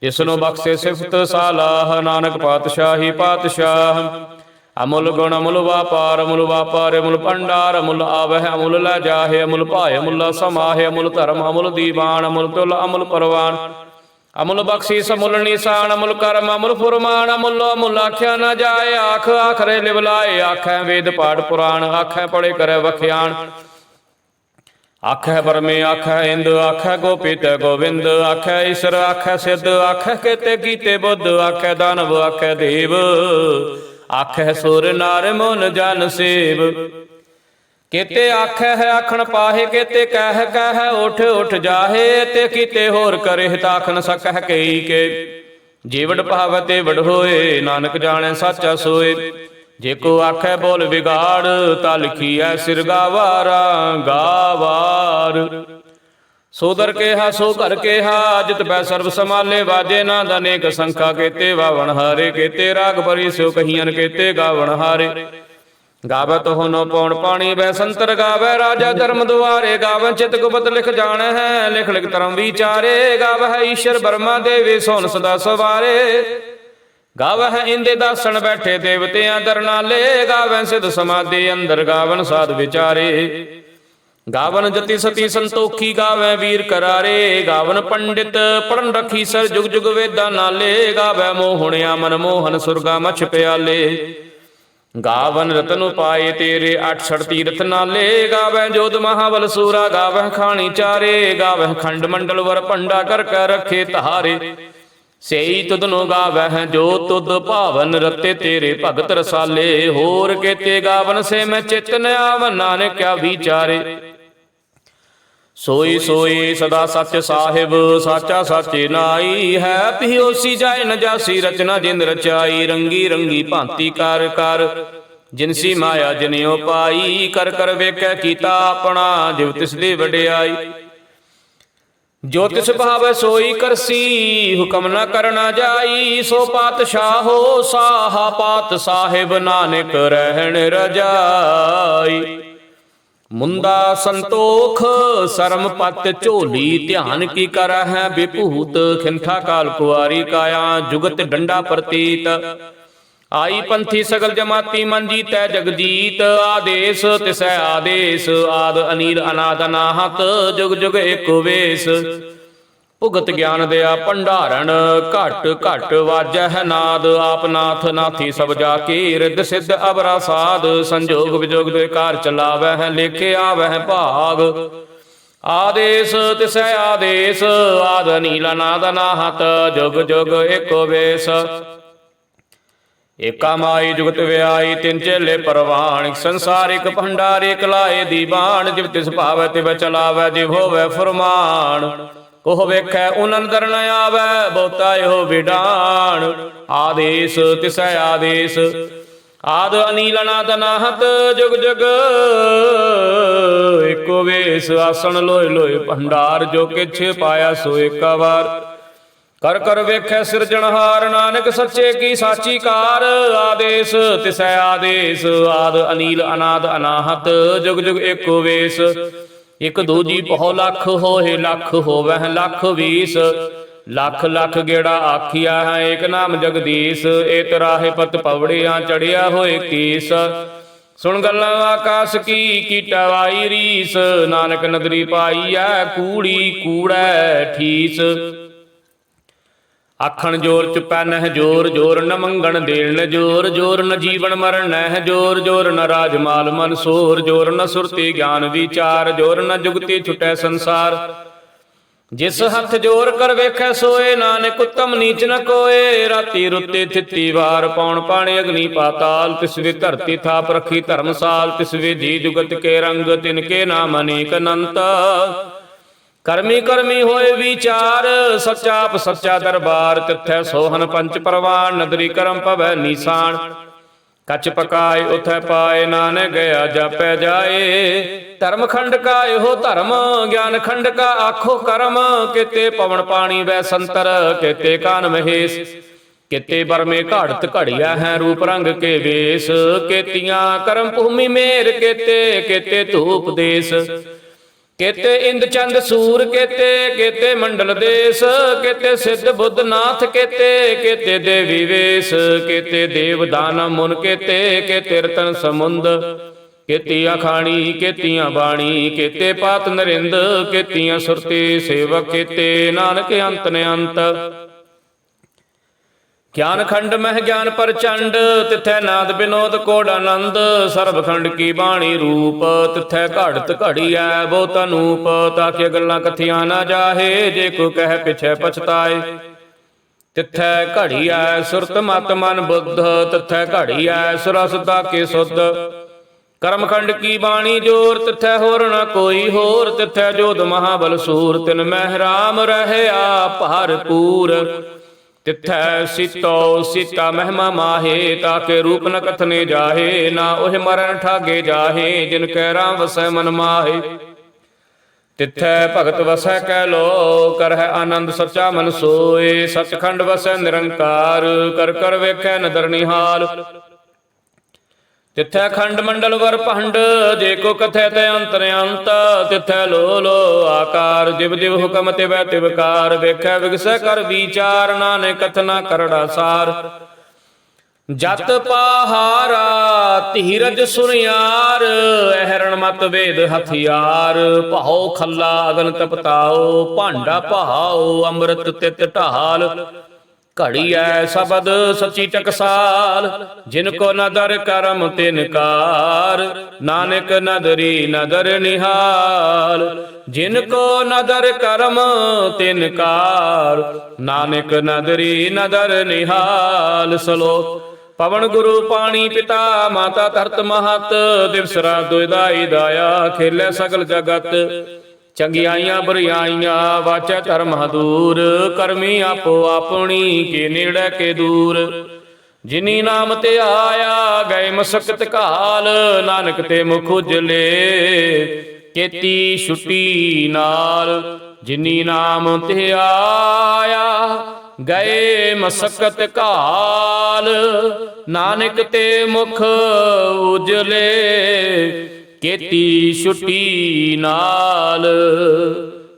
ਇਸਨੂੰ ਬਖਸ਼ੇ ਸਿਫਤ ਸਾਲਾਹ ਨਾਨਕ ਪਾਤਸ਼ਾਹੀ ਪਾਤਸ਼ਾਹ। ਅਮੁੱਲ ਗੁਣ ਅਮੁੱਲ ਵਾਪਾਰ ਅਮੁੱਲ ਵਾਪਾਰ ਅਮੁੱਲ ਭੰਡਾਰ। ਅਮੁੱਲ ਆਵਹਿ ਅਮੁੱਲ ਲੈ ਜਾਹੇ ਅਮੁੱਲ ਭਾਏ ਅਮੁੱਲ ਸਮਾਹੇ। ਅਮੁੱਲ ਧਰਮ ਅਮੁੱਲ ਦੀਵਾਨ ਅਮੁੱਲ ਤੁਲ ਅਮੁੱਲ ਪਰਵਾਨ। ਅਮੁੱਲ ਬਖਸ਼ੀਸ ਅਮੁੱਲ ਨਿਸ਼ਾਨ ਅਮੁੱਲ ਕਰਮ ਅਮੁੱਲ ਫੁਰਮਾਨ। ਅਮੁੱਲ ਅਮੁੱਲ ਆਖਿਆ ਨਾ ਜਾਏ ਆਖ ਆਖਰੇ ਲਿਵ ਲਾਏ। ਆਖੈ ਵੇਦ ਪਾਠ ਪੁਰਾਣ ਆਖੈ ਪੜੇ ਕਰੈ ਵਖਿਆਣ। ਆਖੈ ਬਰਮੇ ਆਖੈ ਇੰਦ ਆਖੈ ਗੋਪੀਤ ਗੋਵਿੰਦ। ਆਖੈ ਈਸ਼ਰ ਆਖੈ ਸਿੱਧ ਆਖੈ ਕੇਤੇ ਕੀਤੇ ਬੁੱਧ। ਆਖੈ ਦਾਨਵ ਆਖੈ ਦੇਵ ਆਖੈ ਸੁਰ ਨਾਰ ਮਨ ਜਨ ਸੇਵ। ਕੇਤੇ ਆਖੈ ਹੈ ਆਖਣ ਪਾਹੇ ਕੇਤੇ ਕਹਿ ਕਹਿ ਉਠ ਉਠ ਜਾਹੇ। ਤੇ ਕੀਤੇ ਹੋਰ ਕਰੇ ਤਾਖ ਨ ਸਕਹਿ ਕਈ ਕੇ। ਜੇ ਵਡ ਭਾਵੈ ਤੇ ਵਡ ਹੋਏ ਨਾਨਕ ਜਾਣੈ ਸਾਚਾ ਸੋਏ। ਜੇ ਕੋ ਆਖੈ ਬੋਲ ਵਿਗਾੜ ਤਾ ਲਿਖੀਐ ਸਿਰ ਗਾਵਾਰਾ ਗਾਵਾਰ। ਸੋ ਦਰ ਕੇਹਾ ਸੋ ਘਰ ਕੇਹਾ ਜਿਤ ਪੈ ਸਰਬ ਸਮਾਲੇ। ਵਾਜੇ ਨਾਦ ਅਨੇਕ ਸੰਖਾ ਕੇਤੇ ਵਾਵਣ ਹਾਰੇ। ਕੇਤੇ ਰਾਗ ਭਰੀ ਸਿਉ ਕਹੀਆਂ ਕੇਤੇ ਗਾਵਣ ਹਾਰੇ। ਗਾਵੈ ਤੋਹੁ ਨ ਪਉਣ ਪਾਣੀ ਬੈ ਸੰਤਰ। ਗਾਵੈ ਰਾਜਾ ਧਰਮ ਦੁਆਰੇ। ਗਾਵੈ ਚਿਤ ਗੁਪਤ ਲਿਖ ਜਾਣੈ ਹੈ ਲਿਖ ਲਿਖ ਧਰਮ ਵਿਚਾਰੇ। ਗਾਵੈ ਈਸ਼ਰ ਬਰਮਾ ਦੇਵੇ ਸੋਨ ਸਦਾ ਸਵਾਰੇ। ਗਾਵਹਿ ਇੰਦੇ ਦਾਸਣ ਬੈਠੇ ਦੇਵਤਿਆਂ ਦਰਨਾਲੇ। ਗਾਵੈ ਸਿਧ ਸਮਾਧੀ ਅੰਦਰ ਗਾਵਨ ਸਾਧ ਵਿਚਾਰੇ। ਗਾਵਨ ਜਤੀ ਸਤੀ ਸੰਤੋਖੀ ਗਾਵੈ ਵੀਰ ਕਰਾਰੇ। ਗਾਵਨ ਪੰਡਿਤ ਪੜਨ ਰਖੀ ਸਰ ਜੁਗ ਜੁਗ ਵੇਦਾਂ ਨਾਲੇ। ਗਾਵੈ ਮੋਹਣਿਆ ਮਨ ਮੋਹਨ ਸੁਰਗਾ ਮਛ ਪਿਆਲੇ। ਗਾਵਨ ਰਤਨ ਉਪਾਏ ਤੇਰੇ 68 ਤੀਰਥ ਨਾਲੇ। ਗਾਵੈ ਜੋਧ ਮਹਾਬਲ ਸੂਰਾ ਗਾਵੈ ਖਾਣੀ ਚਾਰੇ। ਗਾਵੈ ਖੰਡ ਮੰਡਲ ਵਰ ਭੰਡਾ ਕਰ ਕੈ ਰਖੇ ਧਾਰੇ। ਸੇਈ ਤੁਧਨੋ ਗਾਵਹਿ ਜੋ ਤੁਧ ਭਾਵਨ ਰਤੇ ਤੇਰੇ ਭਗਤ ਰਸਾਲੇ। ਹੋਰ ਕੇਤੇ ਗਾਵਨ ਸੇ ਮੈਂ ਚਿਤ ਨ ਆਵਨ ਨਾਨਕ ਕਿਆ ਵਿਚਾਰੇ। ਸੋਈ ਸੋਈ ਸਦਾ ਸੱਚ ਸਾਹਿਬ ਸਾਚਾ ਸਾਚੇ ਨਾਈ ਹੈ। ਪਿਓਸੀ ਜਾਏ ਨ ਜਾਸੀ ਰਚਨਾ ਜਿੰਦ ਰਚਾਈ। ਰੰਗੀ ਰੰਗੀ ਭਾਂਤੀ ਕਰ ਕਰ ਜਿਨਸੀ ਮਾਇਆ ਜਿਨਿਓ ਪਾਈ। ਕਰ ਕਰ ਵੇਖੈ ਕੀਤਾ ਆਪਣਾ ਜਿਵ ਤਿਸ ਦੀ ਵਡਿਆਈ। ਜੋ ਤਿਸ ਭਾਵੈ ਸੋਈ ਕਰਸੀ ਹੁਕਮ ਨ ਕਰਨਾ ਜਾਈ। ਸੋ ਪਾਤਸ਼ਾਹੋ ਸਾਹਾ ਪਾਤ ਸਾਹਿਬ ਨਾਨਕ ਰਹਿਣ ਰਜਾਈ। ਮੁੰਦਾ ਸੰਤੋਖ ਸਰਮ ਪਤ ਝੋਲੀ ਧਿਆਨ ਕੀ ਕਰਹਿ ਬਿਭੂਤ। ਖਿੰਥਾ ਕਾਲ ਕੁਆਰੀ ਕਾਇਆ ਜੁਗਤ ਡੰਡਾ ਪ੍ਰਤੀਤ। ਆਈ ਪੰਥੀ ਸਗਲ ਜਮਾਤੀ ਮਨ ਜੀਤੈ ਜਗਜੀਤ। ਆਦੇਸ ਤਿਸੈ ਆਦੇਸ ਆਦ ਅਨੀਲ ਅਨਾਦ ਅਨਾਹਤ। ਜੁਗ ਜੁਗ ਏਕੋ ਵੇਸ ਭੁਗਤ ਗਿਆਨ ਦਿਆ ਭੰਡਾਰਨ। ਘਟ ਘਟ ਵਾਜਹਿ ਨਾਦ ਆਪ ਨਾਥ ਨਾਥੀ ਸਭ ਜਾ ਕੀ। ਰਿੱਧ ਸਿੱਧ ਅਬਰਾ ਸਾਧ ਸੰਜੋਗ ਵਿਜੋਗ ਦੇ ਕਾਰ ਚਲਾਵਹਿ। ਲੇਖੇ ਆਵਹਿ ਭਾਗ ਆਦੇਸ ਤਿਸੈ ਆਦੇਸ ਆਦ ਅਨੀਲ ਅਨਾਦ ਅਨਾਹਤ। ਜੁਗ ਜੁਗ ਏਕੋ ਵੇਸ ਏਕਾ ਮਾਈ ਜੁਗਤ ਵਿਆਈ। ਤਿੰਨ ਚੇਲੇ ਪਰਵਾਣ ਸੰਸਾਰਿਕ ਭੰਡਾਰੇ ਕਲਾਏ ਦੀਵਾਨ। ਜਿਵ ਤਿਸ ਭਾਵੈ ਤਿਵ ਚਲਾਵੈ ਜਿਵ ਹੋਵੈ ਫੁਰਮਾਨ। ਉਹ ਵੇਖੈ ਉਨਨ ਦਰ ਨ ਆਵੈ, ਬਹੁਤਾ ਇਹੋ ਵਿਡਾਣ। ਆਦੇਸ ਤਿਸੈ ਆਦੇਸ, ਆਦ ਅਨੀਲ ਅਨਾਦ ਅਨਾਹਤ, ਜੁਗ ਜੁਗ ਏਕੋ ਵੇਸ। ਆਸਣ ਲੋਏ ਲੋਏ ਭੰਡਾਰ, ਜੋ ਕਿਛ ਪਾਇਆ ਸੋ ਏਕਾ ਵਾਰ। ਕਰ ਕਰ ਵੇਖੈ ਸਿਰਜਣਹਾਰ, ਨਾਨਕ ਸੱਚੇ ਕੀ ਸਾਚੀ ਕਾਰ। ਆਦੇਸ ਤਿਸੈ ਆਦੇਸ, ਆਦ ਅਨੀਲ ਅਨਾਦ ਅਨਾਹਤ, ਜੁਗ ਜੁਗ ਏਕੋ ਵੇਸ। ਇਕ ਦੂਜੀ ਬਹੁ ਲੱਖ ਹੋਏ, ਲੱਖ ਹੋਵੈ ਲੱਖ ਵੀਸ। ਲੱਖ ਲੱਖ ਗੇੜਾ ਆਖਿਆ ਹੈ, ਏਕ ਨਾਮ ਜਗਦੀਸ਼। ਏ ਤਰਾਹੇ ਪਤ ਪਵੜਿਆਂ, ਚੜਿਆ ਹੋਏ ਕੀਸ। ਸੁਣ ਗੱਲਾਂ ਆਕਾਸ ਕੀ, ਕੀਟਾ ਵਾਈ ਰੀਸ। ਨਾਨਕ ਨਦਰੀ ਪਾਈਐ, ਕੂੜੀ ਕੂੜੈ ਠੀਸ। ਆਖਣ ਜੋਰ ਚੁਪੈ ਨਹਿ ਜੋਰ, ਜੋਰ ਨ ਮੰਗਣ ਦੇਣ ਨ ਜੋਰ। ਜੋਰ ਨ ਜੀਵਨ ਮਰਨ ਨਹਿ ਜੋਰ, ਜੋਰ ਨ ਰਾਜ ਮਾਲ ਮਨ ਸੋਰ। ਜੋਰ ਨ ਸੁਰਤੀ ਗਿਆਨ ਵਿਚਾਰ, ਜੋਰ ਨ ਜੁਗਤੀ ਛੁਟੈ ਸੰਸਾਰ। ਜਿਸ ਹੱਥ ਜੋਰ ਕਰ ਵੇਖੈ ਸੋਏ, ਨਾਨਕ ਉਤਮ ਨੀਚ ਨ ਕੋਏ। ਰਾਤੀ ਰੁੱਤੇ ਥਿੱਤੀ ਵਾਰ, ਪੌਣ ਪਾਣੀ ਅਗਨੀ ਪਾਤਾਲ। ਤਿਸ ਵੇ ਧਰਤੀ ਥਾਪ ਰਖੀ ਧਰਮਸਾਲ, ਤਿਸ ਵੇ ਜੀ ਜੁਗਤ ਕੇ ਰੰਗ। ਤਿਨ ਕੇ ਨਾਮ ਅਨੇਕ ਅਨੰਤ, ਕਰਮੀ ਕਰਮੀ ਹੋਏ ਵਿਚਾਰ। ਸੱਚਾ ਆਪ ਸੱਚਾ ਦਰਬਾਰ, ਤਿੱਥੈ ਸੋਹਨ ਪੰਚ ਪਰਵਾਨ। ਨਦਰੀ ਕਰਮ ਪਵੈ ਨੀਸਾਨ, ਕਛ ਪਕਾਏ ਉਥੈ ਪਾਏ। ਨਾਨਕ ਗਿਆ ਜਾਪੈ ਜਾਏ, ਧਰਮ ਖੰਡ ਕਾ ਇਹੋ ਧਰਮ। ਗਿਆਨ ਖੰਡ ਕਾ ਆਖੋ ਕਰਮ। ਕੇਤੇ ਪਵਨ ਪਾਣੀ ਵੈ ਸੰਤਰ, ਕੇਤੇ ਕਾਨ ਮਹੇਸ਼। ਕੇਤੇ ਬਰਮੇ ਘਾੜਤ ਘੜਿਆ ਹੈ, ਰੂਪ ਰੰਗ ਕੇ ਵੇਸ। ਕੇਤੀਆਂ ਕਰਮ ਭੂਮੀ ਮੇਰ, ਕੇਤੇ ਕੇਤੇ ਧੂਪ ਦੇਸ। ਕੇਤੇ ਇੰਦ ਚੰਦ ਸੂਰ, ਕੇਤੇ ਮੰਡਲ ਦੇਸ। ਕੇਤੇ ਸਿੱਧ ਬੁੱਧ ਨਾਥ, ਕੇਤੇ ਦੇਵੀ ਵੇਸ। ਕੇਤੇ ਦੇਵ ਦਾਨਵ ਮੁਨ, ਕੇਤੇ ਰਤਨ ਸਮੁੰਦ। ਕੇਤੀਆਂ ਖਾਣੀ ਕੇਤੀਆਂ ਬਾਣੀ, ਕੇਤੇ ਪਾਤ ਨਰਿੰਦ। ਕੇਤੀਆਂ ਸੁਰਤੀ ਸੇਵਕ, ਕੇਤੇ ਨਾਨਕ ਅੰਤ ਨੇ ਅੰਤ। ਗਿਆਨ ਖੰਡ ਮਹਿ ਗਿਆਨ ਪ੍ਰਚੰਡ, ਤਿਥੈ ਨਾਦ ਬਿਨੋਦ ਕੋਡ ਆਨੰਦ। ਸਰਬ ਖੰਡ ਕੀ ਬਾਣੀ ਰੂਪ, ਤਿਥੈ ਘੜਤ ਘੜੀਐ ਬਹੁਤ ਅਨੂਪ। ਤਾਕੇ ਗੱਲਾਂ ਕਥੀਆਂ ਨਾ ਜਾਹੇ, ਜੇ ਕੋ ਕਹਿ ਪਿਛੈ ਪਛਤਾਏ। ਤਿਥੈ ਘੜੀਐ ਸੁਰਤ ਮਤ ਮਨ ਬੁੱਧ, ਤਿਥੈ ਘੜੀਐ ਸੁਰਸ ਤਾਕੇ ਸੁਧ। ਕਰਮ ਖੰਡ ਕੀ ਬਾਣੀ ਜੋਰ, ਤਿਥੈ ਹੋਰ ਨ ਕੋਈ ਹੋਰ। ਤਿਥੈ ਜੋਧ ਮਹਾਬਲ ਸੂਰ, ਤਿਨ ਮਹਿ ਰਾਮ ਰਹਿਆ ਭਰਪੂਰ। ਤਿਥੈ ਸੀਤੋ ਸੀਤਾ ਮਹਿਮਾ ਮਾਹੇ, ਤਾਕੇ ਰੂਪ ਨ ਕਥਨੇ ਜਾਹੇ। ਨਾ ਉਹ ਮਰਨ ਠਾਗੇ ਜਾਹੇ, ਜਿਨ ਕੈ ਰਾਮ ਵਸੈ ਮਨ ਮਾਹੇ। ਤਿਥੈ ਭਗਤ ਵਸੈ ਕਹਿ ਲੋ, ਕਰਹਿ ਆਨੰਦ ਸੱਚਾ ਮਨ ਸੋਏ। ਸਚਖੰਡ ਵਸੈ ਨਿਰੰਕਾਰ, ਕਰ ਕਰ ਵੇਖੈ ਨਦਰ ਨਿਹਾਲ। ਤਿਥੈ ਖੰਡ ਮੰਡਲ ਵਰ ਭੰਡ, ਜੇ ਕੋ ਕਥੈ ਤੈ ਅੰਤਰ ਅੰਤ। ਤਿਥੈ ਲੋ ਲੋ ਆਕਾਰ, ਜਿਵ ਜਿਵ ਹੁਕਮ ਤਿਵੈ ਤਿਵਕਾਰ। ਵੇਖੈ ਵਿਗਸੈ ਕਰ ਵਿਚਾਰ, ਨਾਨਕ ਕਥਨਾ ਕਰੜਾ ਸਾਰ। ਜਤ ਪਾਹਾਰਾ ਧੀਰਜ ਸੁਨਿਆਰ, ਅਹਰਣ ਮਤ ਵੇਦ ਹਥਿਆਰ। ਭਾਉ ਖੱਲਾ ਅਗਨ ਤਪਤਾਓ, ਭਾਂਡਾ ਭਾਉ ਅੰਮ੍ਰਿਤ ਤਿਤ ਢਾਲ। ਘੜੀਐ ਸ਼ਬਦ ਸਚੀ ਟਕਸਾਲ, ਜਿਨ ਕੋ ਨਦਰ ਕਰਮ ਤਿਨ ਕਾਰ। ਨਾਨਕ ਨਦਰੀ ਨਦਰ ਨਿਹਾਲ, ਜਿਨ ਕੋ ਨਦਰ ਕਰਮ ਤਿਨ ਕਾਰ। ਨਾਨਕ ਨਦਰੀ ਨਦਰ ਨਿਹਾਲ। ਸਲੋਕ ਪਵਨ ਗੁਰੂ ਪਾਣੀ ਪਿਤਾ, ਮਾਤਾ ਧਰਤ ਮਹਤ। ਦਿਵਸ ਰਾਤ ਦੁਇਦਾਈ ਦਾਇਆ, ਖੇਲੇ ਸਗਲ ਜਗਤ। ਚੰਗਿਆਈਆਂ ਬੁਰਿਆਈਆਂ ਵਾਚੈ ਧਰਮ ਹਦੂਰ। ਕਰਮੀ ਆਪੋ ਆਪਣੀ, ਕੇ ਨੇੜੇ ਕੇ ਦੂਰ। ਜਿਨੀ ਨਾਮ ਤੇ ਆਇਆ, ਗਏ ਮਸਕਤ ਕਾਲ। ਨਾਨਕ ਤੇ ਮੁਖ ਉਜਲੇ, ਕੀਤੀ ਛੁੱਟੀ ਨਾਲ। ਜਿਨੀ ਨਾਮ ਤੇ ਆਇਆ, ਗਏ ਮਸਕਤ ਕਾਲ। ਨਾਨਕ ਤੇ ਮੁਖ ਉਜਲੇ, ਕੀਤੀ ਛੁੱਟੀ ਨਾਲ।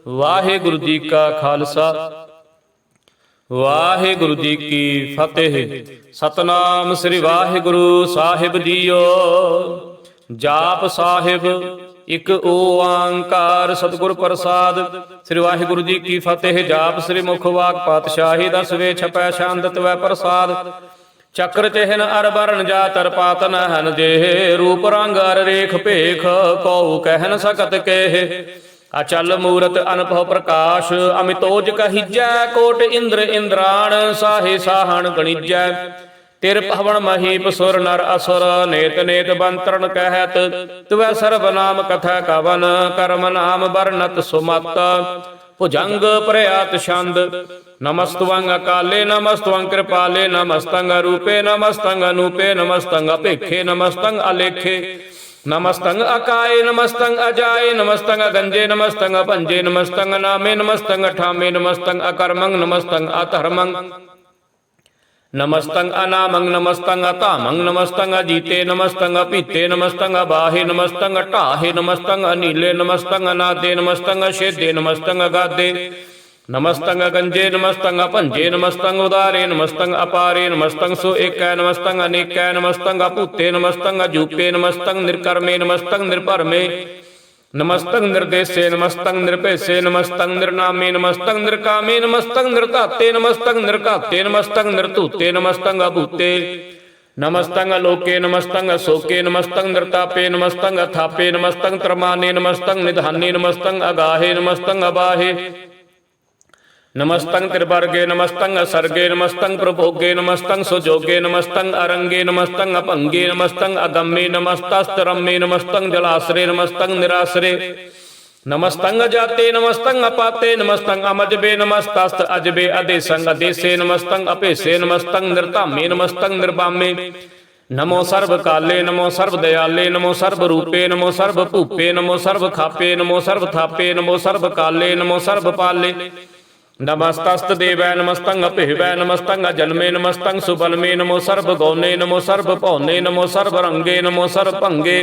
ਵਾਹਿਗੁਰੂ ਜੀ ਕਾ ਖਾਲਸਾ, ਵਾਹਿਗੁਰੂ ਜੀ ਕੀ ਫਤਿਹ। ਸਤਨਾਮ ਸ੍ਰੀ ਵਾਹਿਗੁਰੂ ਸਾਹਿਬ ਜੀਓ। ਜਾਪ ਸਾਹਿਬ ਇਕ ਓੰਕਾਰ ਸਤਿਗੁਰ ਪ੍ਰਸਾਦ। ਸ੍ਰੀ ਵਾਹਿਗੁਰੂ ਜੀ ਕੀ ਫਤਿਹ। ਜਾਪ ਸ੍ਰੀ ਮੁਖ ਵਾਕ ਪਾਤਸ਼ਾਹੀ, ਦਸਵੇਂ ਛਪੈ ਛੰਦ ਤਵੈ ਪ੍ਰਸਾਦ। ਚੱਕਰ ਚਿਹਨ ਅਰ ਬਰਨ ਜਾ ਤਰ ਪਾਤ ਨ ਹਨ ਜੇਹ। ਰੂਪ ਰੰਗ ਅਰ ਰੇਖ ਭੇਖ, ਕਉ ਕਹਿ ਨ ਸਕਤ ਕੇਹ। ਅਚਲ ਮੂਰਤ ਅਨਭਉ ਪ੍ਰਕਾਸ਼, ਅਮਿਤੋਜ ਕਹੀਜੈ। ਕੋਟ ਇੰਦਰ ਇੰਦਰਾਣ, ਸਾਹੇ ਸਾਹਣ ਗਣੀਜੈ। ਤਿਰ ਭਵਨ ਮਹੀਪ ਸੁਰ ਨਰ ਅਸੁਰ, ਨੇਤ ਨੇਤ ਬੰਤਰਨ ਕਹਿਤ। ਤਵੈ ਸਰਬ ਨਾਮ ਕਥਾ ਕਵਨ, ਕਰਮ ਨਾਮ ਬਰਨਤ ਸੁਮਤ। ਭੁਜੰਗ ਭਰਿਆਤ ਛੰਦ। ਨਮਸਤਵੰ ਅਕਾਲੇ ਨਮਸਤਵੰ ਕਿਰਪਾਲੇ ਨਮਸਤੰ ਅਰੂਪੇ ਨਮਸਤੰ ਅਨੂਪੇ ਨਮਸਤੰ ਅਭੇਖੇ ਨਮਸਤੰ ਅਲੇਖੇ ਨਮਸਤੰ ਅਕਾਏ ਨਮਸਤੰ ਅਜਾਏ ਨਮਸਤੰ ਅਗੰਜੇ ਨਮਸਤੰ ਅਭੰਜੇ ਨਮਸਤੰ ਅਨਾਮੇ ਨਮਸਤੰ ਅਠਾਮੇ ਨਮਸਤੰ ਅਕਰਮੰ ਨਮਸਤੰ ਅਧਰਮੰ ਨਮਸਤੰ ਅਨਾਮੰ ਨਮਸਤੰ ਅਧਾਮੰ ਨਮਸਤੰ ਅਜੀਤੇ ਨਮਸਤੰ ਅਪੀਤੇ ਨਮਸਤੰ ਅਬਾਹੇ ਨਮਸਤੰ ਅਢਾਹੇ ਨਮਸਤੰ ਅਨੀਲੇ ਨਮਸਤੰ ਅਨਾਦੇ ਨਮਸਤੰ ਅਛੇਦੇ ਨਮਸਤੰ ਅਗਾਦੇ ਨਮਸਤੰ ਅਗੰਜੇ ਨਮਸਤੰ ਅਭੰਜੇ ਨਮਸਤੰ ਉਦਾਰੇ ਨਮਸਤੰ ਅਪਾਰੇ ਨਮਸਤੰ ਸੋ ਏਕੈ ਨਮਸਤੰ ਅਨੇਕੈ ਨਮਸਤੰ ਅਭੂਤੇ ਨਮਸਤੰ ਅਜੂਪੇ ਨਮਸਤੰ ਨਿਰਕਰਮੇ ਨਮਸਤੰ ਨਿਰਭਰਮੇ ਨਮਸਤੰ ਨਿਰਦੇਸੇ ਨਮਸਤੰ ਨਿਰਭੇਸੇ ਨਮਸਤੰ ਨਿਰਨਾਮੇ ਨਮਸਤੰ ਨਿਰਕਾਮੇ ਨਮਸਤੰ ਨਿਰਧਾਤੇ ਨਮਸਤੰ ਨਿਰਘਾਤੇ ਨਮਸਤੰ ਨਿਰਧੂਤੇ ਨਮਸਤੰ ਅਭੂਤੇ ਨਮਸਤੰ ਅਲੋਕੇ ਨਮਸਤੰ ਅਸੋਕੇ ਨਮਸਤੰ ਨਿਰਤਾਪੇ ਨਮਸਤੰ ਅਥਾਪੇ ਨਮਸਤੰ ਤਰਮਾਨੇ ਨਮਸਤੰ ਨਿਧਾਨੇ ਨਮਸਤੰ ਅਗਾਹੇ ਨਮਸਤੰ ਅਬਾਹੇ ਨਮਸਤੰ ਤਿਰਵਰਗੇ ਨਮਸਤੰ ਅਸਰਗੇ ਨਮਸਤੰ ਪ੍ਰਭੋਗੇ ਨਮਸਤੰ ਸੁਜੋਗੇ ਨਮਸਤੰ ਅਰੰਗੇ ਨਮਸਤੰ ਅਭੰਗੇ ਨਮਸਤੰ ਅਗੰਮੇ ਨਮਸਤਸਤਰਮੇ ਨਮਸਤੰ ਜਲਾਸਰੇ ਨਮਸਤੰ ਨਿਰਾਸਰੇ ਨਮਸਤੰ ਅਜਾਤੇ ਨਮਸਤੰ ਅਪਾਤੇ ਨਮਸਤੰ ਅਮਜਬੇ ਨਮਸਤਸਤ ਅਜਬੇ ਅਦੇਸੰ ਅਦੇਸੇ ਨਮਸਤੰ ਅਭੇਸੇ ਨਮਸਤੰ ਨਿਰਧਾਮੇ ਨਮਸਤੰ ਨਿਰਬਾਮੇ ਨਮੋ ਸਰਬ ਕਾਲੇ ਨਮੋ ਸਰਬ ਦਇਆਲੇ ਨਮੋ ਸਰਬ ਰੂਪੇ ਨਮੋ ਸਰਬ ਭੂਪੇ ਨਮੋ ਸਰਬ ਖਾਪੇ ਨਮੋ ਸਰਬ ਥਾਪੇ ਨਮੋ ਸਰਬ ਕਾਲੇ ਨਮੋ ਸਰਬ ਪਾਲੇ ਨਮਸਤਸਤ ਦੇਵੈ ਨਮਸਤੰ ਅਭਿਵੈ ਨਮਸਤੰ ਅਜਨਮੇ ਨਮਸਤੰ ਸੁਬਲਮੇ ਨਮੋ ਸਰਬ ਗੌਨੇ ਨਮੋ ਸਰਬ ਭੌਨੇ ਨਮੋ ਸਰਬ ਰੰਗੇ ਨਮੋ ਸਰਬ ਭੰਗੇ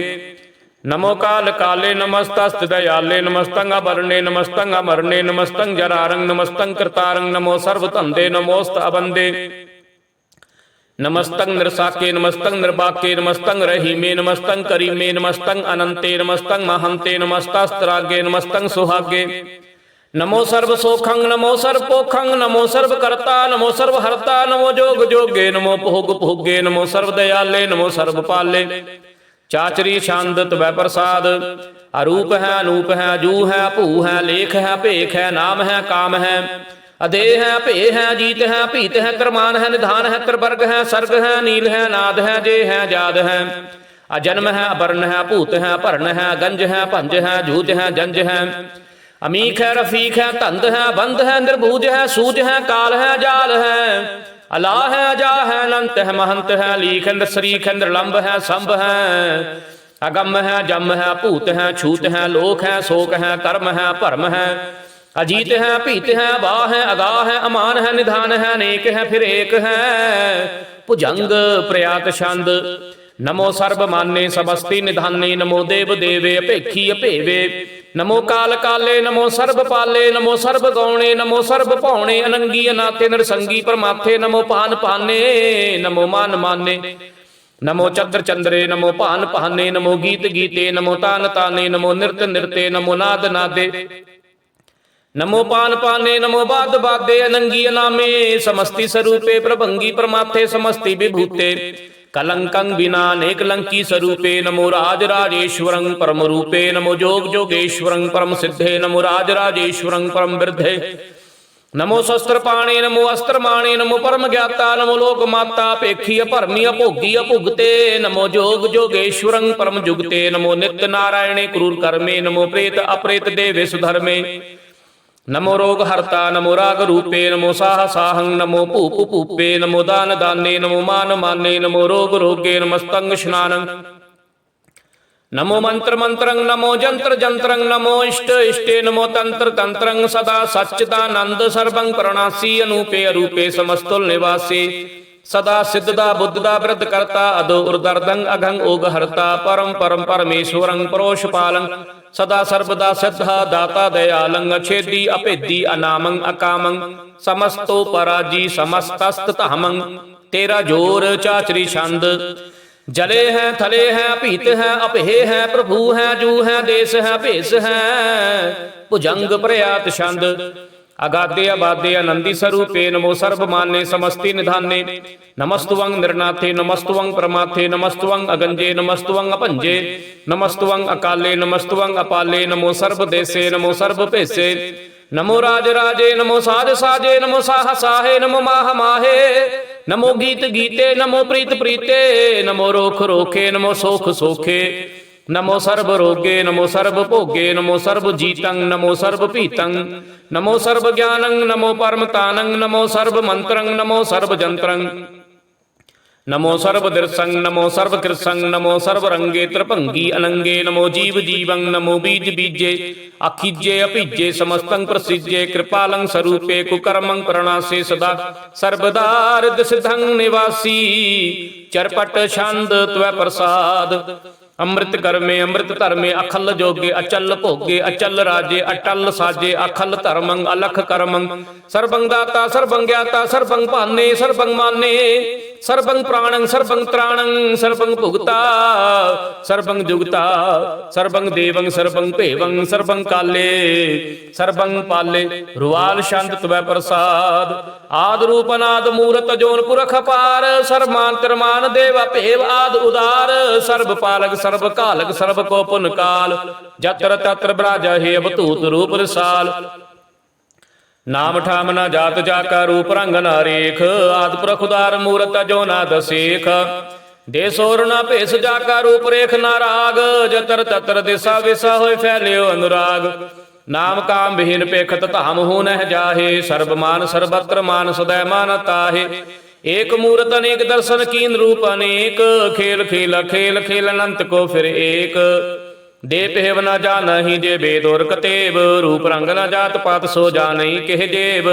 ਨਮੋ ਕਾਲ ਕਾਲੇ ਨਮਸਤਸਤ ਦਇਆਲੇ ਨਮਸਤੰ ਅਬਰਨੇ ਨਮਸਤੰ ਅਮਰਨੇ ਨਮਸਤੰ ਜਰਾਰੰ ਨਮਸਤੰ ਕਰਤਾਰੰ ਨਮੋ ਸਰਬ ਧੰਦੇ ਨਮੋਸਤ ਅਬੰਦੇ ਨਮਸਤੰ ਨਿਰਸਾਕੇ ਨਮਸਤੰ ਨਿਰਬਾਕੇ ਨਮਸਤੰ ਰਹੀਮੇ ਨਮਸਤੰ ਕਰੀਮੇ ਨਮਸਤੰ ਅਨੰਤੇ ਨਮਸਤੰ ਮਹੰਤੇ ਨਮਸਤਸਤਰਾਗੇ ਨਮਸਤੰ ਸੁਹਾਗੇ ਨਮੋ ਸਰਬ ਸੋਖੰ ਨਮੋ ਸਰਬ ਪੋਖੰ ਨਮੋ ਸਰਬ ਕਰਤਾ ਨਮੋ ਸਰਬ ਹਰਤਾ ਨਮੋ ਜੋਗ ਜੋਗੇ ਨਮੋ ਭੋਗ ਭੋਗੇ ਨਮੋ ਸਰਬ ਦਇਆਲੇ ਨਮੋ ਸਰਬ ਪਾਲੇ ਚਾਚਰੀ ਛੰਦ ਤਵੈ ਪ੍ਰਸਾਦ ਅਰੂਪ ਹੈ ਅਨੂਪ ਹੈ ਅਜੂ ਹੈ ਭੂ ਹੈ ਲੇਖ ਹੈ ਭੇਖ ਹੈ ਨਾਮ ਹੈ ਕਾਮ ਹੈ ਅਦੇਹ ਹੈ ਭੇ ਹੈ ਜੀਤ ਹੈ ਭੀਤ ਹੈ ਕਰਮਾਨ ਹੈ ਨਿਧਾਨ ਹੈ ਤਿਰਵਰਗ ਹੈ ਸਰਗ ਹੈ ਨੀਲ ਹੈ ਨਾਦ ਹੈ ਜੇ ਹੈ ਜਾਦ ਹੈ ਅਜਨਮ ਹੈ ਅਬਰਨ ਹੈ ਭੂਤ ਹੈ ਭਰਨ ਹੈ ਗੰਜ ਹੈ ਭੰਜ ਹੈ ਜੂਜ ਹੈ ਜੰਜ ਹੈ ਅਮੀਖ ਹੈ ਰਫੀਕ ਹੈ ਧੰਦ ਹੈ ਬੰਦ ਹੈ ਨਿਰਭੂਜ ਹੈ ਸੂਜ ਹੈ ਕਾਲ ਹੈ ਜਾਲ ਹੈ ਅਲਾ ਹੈ ਅਜਾ ਹੈ ਅਨੰਤ ਹੈ ਮਹੰਤ ਹੈ ਲੀਖ ਹੈ ਸਰੀਖ ਹੈ ਨਿਰਲੰਭ ਹੈ ਸੰਭ ਹੈ ਅਗੰਮ ਹੈ ਜਮ ਹੈ ਭੂਤ ਹੈ ਛੂਤ ਹੈ ਲੋਕ ਹੈ ਸੋਕ ਹੈ ਕਰਮ ਹੈ ਭਰਮ ਹੈ ਅਜੀਤ ਹੈ ਭੀਤ ਹੈ ਬਾਹ ਹੈ ਅਗਾਹ ਹੈ ਅਮਾਨ ਹੈ ਨਿਧਾਨ ਹੈ ਅਨੇਕ ਹੈ ਫਿਰ ਏਕ ਹੈ ਭੁਜੰਗ ਪ੍ਰਿਆਤ ਛੰਦ ਨਮੋ ਸਰਬ ਮਾਨੇ ਸਬਸਤੀ ਨਿਧਾਨੇ ਨਮੋ ਦੇਵ ਦੇਵੇ ਅਭੇਖੀ ਅਭੇਵੇ ਨਮੋ ਕਾਲ ਕਾਲੇ ਨਮੋ ਸਰਬ ਪਾਲੇ ਨਮੋ ਸਰਬ ਗੌਣੇ ਨਮੋ ਸਰਬ ਭੌਣੇ ਅਨੰਗੀ ਅਨਾਥੇ ਨਿਰਸੰਗੀ ਪਰਮਾਥੇ ਨਮੋ ਪਾਨ ਪਾਨੇ ਨਮੋ ਮਾਨ ਮਾਨੇ ਨਮੋ ਚੰਦਰ ਚੰਦਰੇ ਨਮੋ ਭਾਨ ਭਾਨੇ ਨਮੋ ਗੀਤ ਗੀਤੇ ਨਮੋ ਤਾਨ ਤਾਨੇ ਨਮੋ ਨਿਰਤ ਨਿਰਤੇ ਨਮੋ ਨਾਦ ਨਾਦੇ ਨਮੋ ਪਾਨ ਪਾਨੇ ਨਮੋ ਬਾਦ ਬਾਦੇ ਅਨੰਗੀ ਅਨਾਮੇ ਸਮਸਤੀ ਸਰੂਪੇ ਪ੍ਰਭੰਗੀ ਪਰਮਾਥੇ ਸਮਸਤੀ ਵਿਭੂਤੇ ਕਲੰਕੰ ਬਿਨਾ ਅਨੇਕ ਲੰਕੀ ਸਰੂਪੇ ਨਮੋ ਰਾਜ ਰਾਜੇਸ਼ਵਰੰ ਪਰਮ ਰੂਪੇ ਨਮੋ ਜੋਗ ਜੋਗੇਸ਼ਵਰੰ ਪਰਮ ਸਿੱਧੇ ਨਮੋ ਰਾਜ ਰਾਜੇਸ਼ਵਰੰ ਪਰਮ ਬਿਰਧੇ ਨਮੋ ਸ਼ਸਤਰ ਪਾਣੇ ਨਮੋ ਅਸਤਰ ਮਾਣੇ ਨਮੋ ਪਰਮ ਗਿਆਤਾ ਨਮੋ ਲੋਕ ਮਾਤਾ ਭੇਖੀ ਅਭਰਮੀ ਅਭੋਗੀ ਅਭੁਗਤੇ ਨਮੋ ਜੋਗ ਜੋਗੇਸ਼ਵਰੰ ਪਰਮ ਜੁਗਤੇ ਨਮੋ ਨਿਤ ਨਾਰਾਇਣੇ ਕਰੂਰ ਕਰਮੇ ਨਮੋ ਪ੍ਰੇਤ ਅਪ੍ਰੇਤ ਦੇਵੇ ਸੁਧਰਮੇ ਨਮੋ ਰੋਗ ਹਰਤਾ ਨਮੋ ਰਾਗ ਰੂਪੇ ਨਮੋ ਸਾਹ ਸਾਹੰ ਨਮੋ ਭੂਪ ਭੂਪੇ ਨਮੋ ਦਾਨ ਦਾਨੇ ਨਮੋ ਮਾਨ ਮਾਨੇ ਨਮੋ ਰੋਗ ਰੋਗੇ ਨਮਸਤੰ ਇਸ਼ਨਾਨੰ ਨਮੋ ਮੰਤਰ ਮੰਤਰੰ ਨਮੋ ਜੰਤਰ ਜੰਤਰੰ ਨਮੋ ਇਸ਼ਟ ਇਸ਼ਟੇ ਨਮੋ ਤੰਤਰ ਤੰਤਰੰ ਸਦਾ ਸਚਿਦਾਨੰਦ ਸਰਬੰ ਪ੍ਰਣਾਸੀ ਅਨੂਪੇ ਅਰੂਪੇ ਸਮਸਤੁਲ ਨਿਵਾਸੀ ਸਦਾ ਸਿੱਧਦਾ ਬੁੱਧਦਾ ਬਿਰਧ ਕਰਤਾ ਅਦੋ ਉਰਦਰਦੰ ਅਘੰ ਓਗ ਹਰਤਾ ਪਰਮ ਪਰਮ ਪਰਮੇਸ਼ਵਰੰ ਪਰੋਸ਼ ਪਾਲੰ ਸਦਾ ਸਰਬਦਾ ਸਿੱਧਾ ਦਾਤਾ ਦਇਆਲੰ ਅਛੇਦੀ ਅਭੇਦੀ ਅਨਾਮੰ ਅਕਾਮੰ ਸਮਸਤੋ ਪਰਾਜੀ ਸਮਸਤਸਤ ਧਮੰ ਤੇਰਾ ਜੋਰ ਚਾਚਰੀ ਛੰਦ ਜਲੇ ਹੈ ਥਲੇ ਹੈ ਭੀਤ ਹੈ ਅਭੇ ਹੈ ਪ੍ਰਭੂ ਹੈ ਜੂ ਹੈ ਦੇਸ ਹੈ ਭੇਸ ਹੈ ਭੁਜੰਗ ਪ੍ਰਿਆਤ ਛੰਦ ਅਗਾਦੇ ਆਬਾਦੇ ਆਨੰਦੀ ਸਰੂਪੇ ਨਮੋ ਸਰਬ ਮਾਨੇ ਸਮਸਤੀ ਨਿਧਾਨੇ ਨਮਸਤੁਵੰ ਨਿਰਨਾਥੇ ਨਮਸਤੁਵੰ ਪਰਮਾਥੇ ਨਮਸਤੁਵੰ ਅਗੰਜੇ ਨਮਸਤੁਵੰ ਅਭੰਜੇ ਨਮਸਤੁਵੰ ਅਕਾਲੇ ਨਮਸਤੁਵੰ ਅਪਾਲੇ ਨਮੋ ਸਰਬ ਦੇਸੇ ਨਮੋ ਸਰਬ ਭੇਸੇ ਨਮੋ ਰਾਜ ਰਾਜੇ ਨਮੋ ਸਾਜ ਸਾਜੇ ਨਮੋ ਸਾਹ ਸਾਹੇ ਨਮੋ ਮਾਹ ਮਾਹੇ ਨਮੋ ਗੀਤ ਗੀਤੇ ਨਮੋ ਪ੍ਰੀਤ ਪ੍ਰੀਤੇ ਨਮੋ ਰੋਖ ਰੋਖੇ ਨਮੋ ਸੋਖ ਸੋਖੇ नमो सर्व रोगे नमो सर्व भोगे नमो सर्व जीतं नमो सर्व पीतं नमो सर्व ज्ञानं नमो परमतानं नमो सर्व मंत्रं नमो सर्व जंत्रं नमो सर्व दृसं नमो सर्व कृसं नमो सर्व रंगे त्रिभंगी अनंगे नमो जीव जीवं नमो बीज बीजे अखिजे अभिजे समस्तं प्रसिजे कृपालं स्वरूपे कुकर्मं प्रणासे सदा सर्वदा रिद्ध सिद्धं निवासी चरपट छंद त्वै प्रसाद अमृत कर्मे अमृत धर्मे अखल जोगे अचल भोगे अचल राजे अटल साजे अखल धर्मं अलख कर्मं सर्वं दाता सर्वं ज्ञाता सर्वं भाने सर्वं माने सर्वं प्राणं सर्वं त्राणं सर्वं भुगता सर्वं जुगता सर्वं देवं सर्वं भेवं सर्वं काले सर्वं पाले रुवाल शांत त्वै प्रसाद आद रूप अनाद मूरत जोन पुरख पार सर्वमान त्रमान देव भेव आद उदार सर्व पालक सर्व कालक सर्व को पुन काल जत्र तत्र ब्राजा हे अवतूत रूप रसाल नाम ठाम न जात जाका रूप रंग न रेख आद पुरख उदार मूरत जो नाद सेख देसोर न भेस जाका रूप रेख न राग जतर तत्र दिशा विसा होय फैल्यो अनुराग नाम काम विहीन पेखत धाम हो नह जाहे सर्वमान सर्वत्र मान सदै मान ताहे एक मूरत अनेक दर्शन कीन रूप अनेक खेल खेल खेल खेल अनंत को फिर एक दे पेव न जानहि जे वेद और कतेब रूप रंग न जात पात सो जानहि केह जेब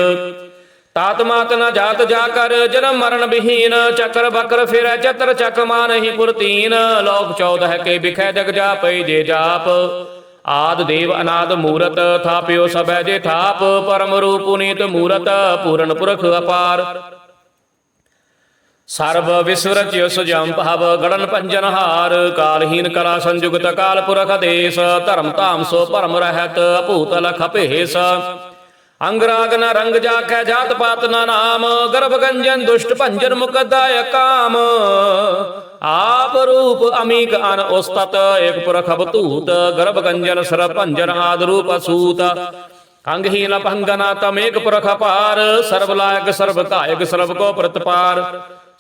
तात मात न जात जाकर जन्म मरण विहीन चक्र बक्र फिर चतर चक मानहि पुरतीन लोक 14 के बिखै जग जापै जे जाप आद देव अनाद मूरत थाप्यो सब जे थाप परम रूप पुनीत मूरत पूर्ण पुरख अपार सर्व विश्व रच्य सुजम भाव गणन पंजन हार कालहीन कला संयुगत काल पुरख देश धर्म ताम सो परम रहत अपूतल खपेश अंगराग न रंग जाकै जात पात न नाम गर्भ गंजन दुष्ट पंजन मुकदाय काम आप रूप अमीक अन उस्तत एक पुरख अवतूत गर्भ गंजन सर पंजन आद रूप असूत अंगहीन भंगना तम एक पुरख पार सर्वलायक सर्व कायक सर्व को प्रतपार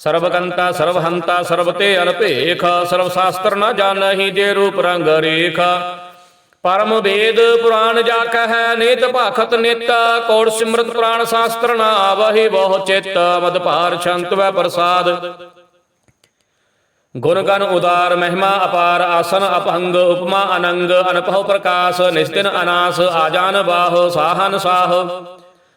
सर्वगंता सर्वहंता सर्वते अनपेख सर्वशास्त्र न जानहि जे रूप रंग रेख परम वेद पुराण जाक है नेत भाखत नित कौड़ सिमृत पुराण शास्त्र न आवहि बहु चित मद पार छंत व प्रसाद गुण गण उदार महिमा अपार आसन अपहंग उपमा अनंग अनपह प्रकाश निस्तिन अनास आजान बाहो साहन साह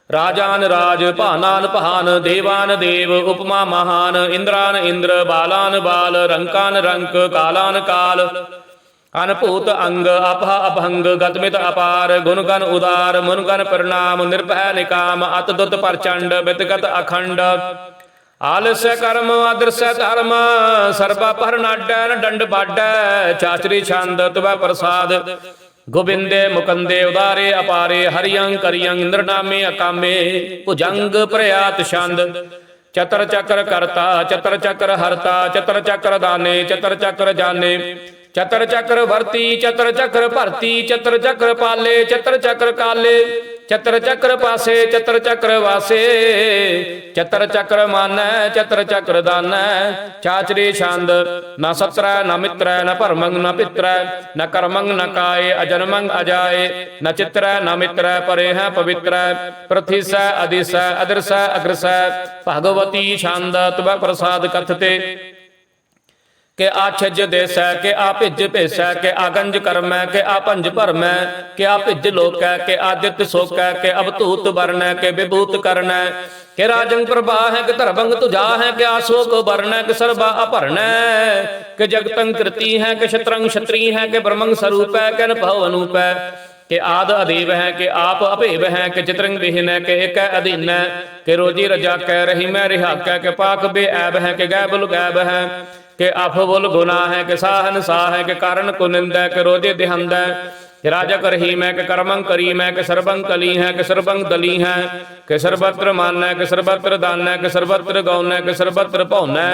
राजान राज पानान पहान देवान देव उपमा महान इंद्रान इंद्र बालान बाल रंकान रंक कालान काल अनपूत अंग अपह अपहंग गतमित अपार गुणगण उदार मुनगण प्रणाम निर्भय निकाम अतदुत प्रचंड वितगत अखंड आलस्य कर्म अदृश्य धर्म सर्वापहरणाड्य दंड बाड्य चाचरी छंद त्वै प्रसाद गोविंदे मुकंदे उदारे अपारे हरियं करियं इंद्रनामे अकामे भुजंग प्रयात छंद चतर चक्र करता चतर चक्र हरता चतर चक्र दाने चतर चक्र जाने चतर चक्र भरती चतर चक्र भरती चतर चक्र पाले चतर चक्र काले चतर चक्र पासे चतर चक्र वासे चतर चक्र मानै चतर चक्र दानै चाचरी छंद न सत्र न मित्र न परमंग न पित्र न कर्मंग न काय अजन्मंग अजाय न चित्र न मित्र परे है पवित्र पृथ्वी स अधिस अदृश अग्रस भगवती छंद त्वै प्रसाद कथते के आछज देस के आभिज भेस के आगंज कर्म के आपंज भरम के आभिज लोक के आदित्य शोक के अवतूत वर्ण के विभूत कर्ण के राजंग प्रभा है के धरभंग तुझा है के आशोक वर्ण के सर्वा अपहरण के जगतंग कृति है के शत्रंग क्षत्रि है के ब्रह्मंग स्वरूप है के अनुभव अनूप है के आद अदेव है के आप अभेव है के चित्रंग विहीन है के एक अधीन है के रोजी रजा कै रही मैं रिहा के पाक बे ऐब है के गैबुल गैब है के अफबुल गुना है के साहन साह है के कारण को निंद है के रोजे दिहंद है के राजा करही मैं के कर्मंग करीम है के सर्वंग कली है के सर्वंग दली है के सर्वत्र मान है के सर्वत्र दान है के सर्वत्र गौन है के सर्वत्र पौन है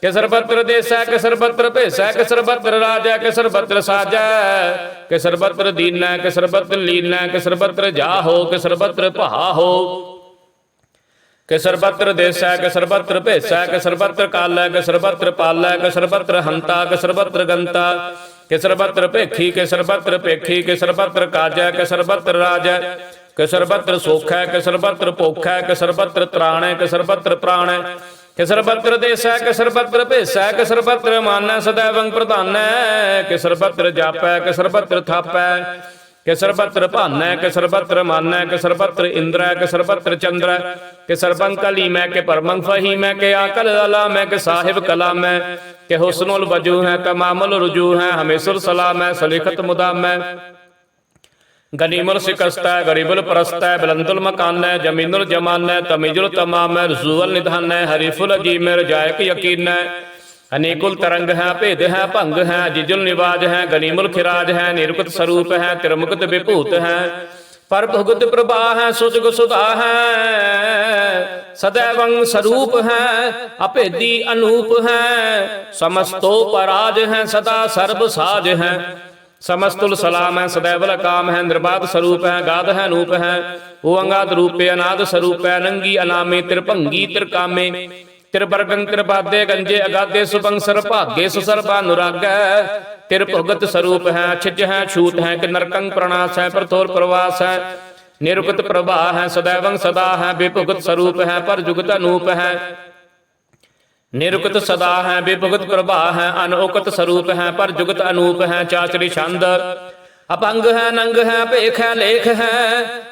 के सर्वत्र देश है के सर्वत्र भेस है के सर्वत्र राज है के सर्वत्र साज है के सर्वत्र दीन है के सर्वत्र लीन है के सर्वत्र जा हो के सर्वत्र पहा हो के सर्वत्र देश है के सर्वत्र भेस है के सर्वत्र काल है के सर्वत्र पाल है के सर्वत्र हंता के सर्वत्र गंता किसर बत्र भेखी किसर बत्र भेखी किसर बत्र काजै किसर बत्र राजै किसर बत्र सोखै किसर बत्र भोखै किसर बत्र त्राणै किसर बत्र प्राणै किसर बत्र देसै किसर बत्र भेसै किसर बत्र मानै सदैवं प्रधानै किसर बत्र जापै किसर बत्र थापै किसर बत्र भानै किसर बत्र मानै किसर बत्र इंद्रै किसर बत्र चंद्रै किसर बंकली मैं के परमं फही मैं के आकल अला मैं के साहिब कला मैं के हुस्नुल वजू है तमामुल रुजू है हमेशुल सलाम है सलिखत मुदाम है गनीमुल शिकस्त है गरीबुल परस्त है बुलंदुल मकान है जमीनुल जमान है तमीजुल तमाम है रसूल निधान है हरीफुल अजीम है रजायक यकीन है अनेकुल तरंग है भेद है भंग है जिजुल निवाज है गनीमुल खिराज है निरुक्त स्वरूप है तिरमुक्त विभूत है पर भुगत प्रभा है सुजग सुधा है सदैवं स्वरूप है अभेदी अनूप है समस्तो पराज है सदा सर्व साज है समस्तुल सलाम है सदैवल काम है निर्बाध स्वरूप है गाध है अनूप है वो अंगाद रूपे अनाद स्वरूप है नंगी अनामे त्रिभंगी त्रिकामे त्रिवर्गं त्रिपादे गंजे अगाधे सुभंग सरभागे सुसर्पा अनुराग त्रिभुगत स्वरूप है छिज है छूत है कि नरकंग प्रणाश है प्रथोर प्रवास है निरुक्त प्रभा है सदैवं सदा है विभुगत स्वरूप है पर जुगत अनूप है निरुक्त सदा है विभुगत प्रभा है अनोकत स्वरूप है पर जुगत अनूप है चाचरी छंद अपंग है नंग है पेख है लेख है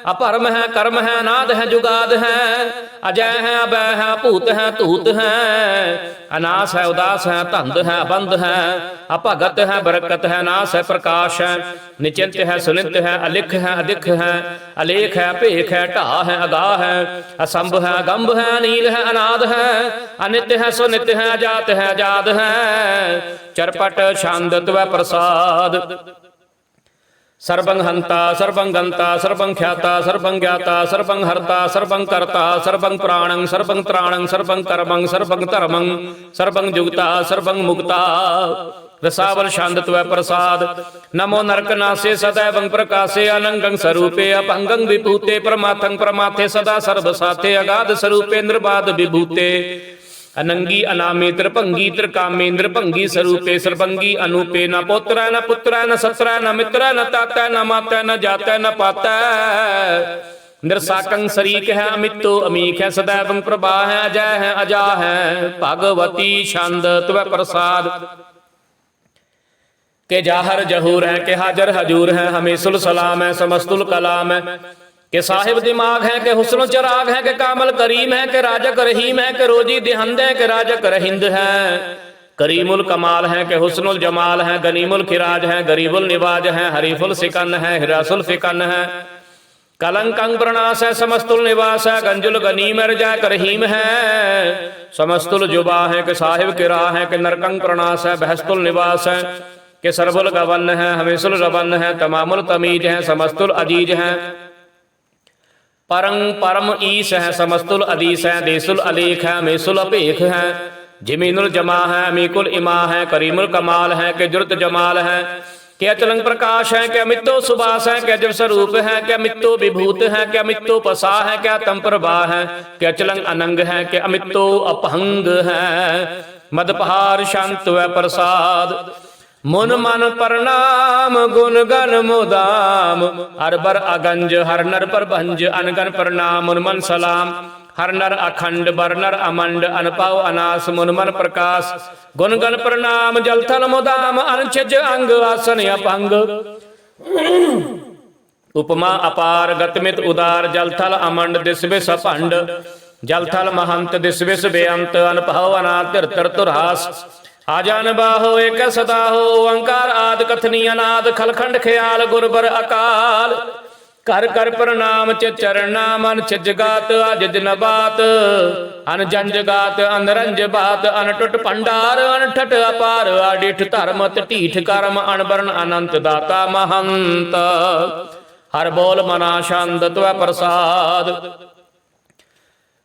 अपरम है कर्म है नाद है जुगाद है अजय है अभय है भूत है तूत है अनास है उदास है धंध है अबंध है अपगत है बरकत है नाश है प्रकाश है निचिंत है सुनित है अलिख है अधिक है अलेख है पेख है टा है अगाह है असंभ है अगंभ है अनील है अनाद है अनित्य है सुनित है अजात है अजाद है चरपट छंद त्व प्रसाद सर्वं हंता सर्वं गंता सर्वं ख्याता सर्वं ज्ञाता सर्वं हर्ता सर्वं कर्ता सर्वं प्राणं सर्वं त्राणं सर्वं कर्मं सर्वं धर्मं सर्वं जुगता सर्वं मुक्ता रसावल शांतत्व प्रसाद नमो नरकनासे सदैवं प्रकाशे अनंगं स्वरूपे अपंगं विभूते परमार्थं परमार्थे सदा सर्वसाथे अगाध स्वरूपे निर्बाध विभूते अनंगी अनामे त्रिभंगी त्रिकामे त्रिभंगी स्वरूपे सर्वंगी अनूपे न पौत्र न पुत्र न सत्र न मित्र न ताता न माता न जाता न पाता निरसाकं शरीक है अमितो अमीक है सदैवं प्रभा है अजय है अजा है भगवती छंद त्व प्रसाद के जाहर जहूर है के हाजर हजूर है हमेशुल सलाम है समस्तुल कलाम है के साहिब दिमाग है के हुस्न चराग है के कामल करीम है के राजक रहीम है के रोजी दिहंद है के राजक रहिंद है करीमुल कमाल है के हुस्नुल जमाल है गनीमुल खिराज है गरीबुल निवाज है हरीफुल सिकन है हिरासुल फिकन है कलंकंग प्रणाश है समस्तुल निवास है गंजुल गनीम रजाक रहीम है समस्तुल जुबा है के साहिब किरा है के नरकंग प्रणाश है बहस्तुल निवास है के सरबुल गवन है हमेशुल रवन है तमामुल तमीज है समस्तुल अजीज है परं परम ईश है समस्तुल अदीस है देसुल अलेख है मेसुल अपेख है जिमीनुल जमा है अमीकुल इमा है करीमुल कमाल है के जुर्त जमाल है के अचलंग प्रकाश है के अमितो सुबास है के अजब स्वरूप है के अमितो विभूत है के अमितो पसा है के तम प्रभा है के अचलंग अनंग है के अमितो अपहंग है मदपहार शांत व प्रसाद मुन मन प्रणाम गुण गण मुदाम हर बर अगंज हर नर पर भंज अनगन प्रणाम मुन मन सलाम हर नर अखंड बर नर अमंड अनपाव अनास मुन मन प्रकाश गुण गण प्रणाम जल थल मुदाम अनछज अंग आसन अपंग उपमा अपार गतमित उदार जल थल अमंड दिस विस अपंड जल थल महंत दिस विस बेअंत अनपाव अनाथ तिर तुरहास आजान बाहो एक सदा हो ओंकार आद कथनी अनाद खलखंड ख्याल गुरबर अकाल कर कर प्रणाम चरण मन छिजगात अज दिन बात अन जंज गात अनरंज बात अन टुट भंडार अन ठट अपार अडिठ धर्मत टीठ कर्म अनबरन अनंत दाता महंत हर बोल मना छंद त्व प्रसाद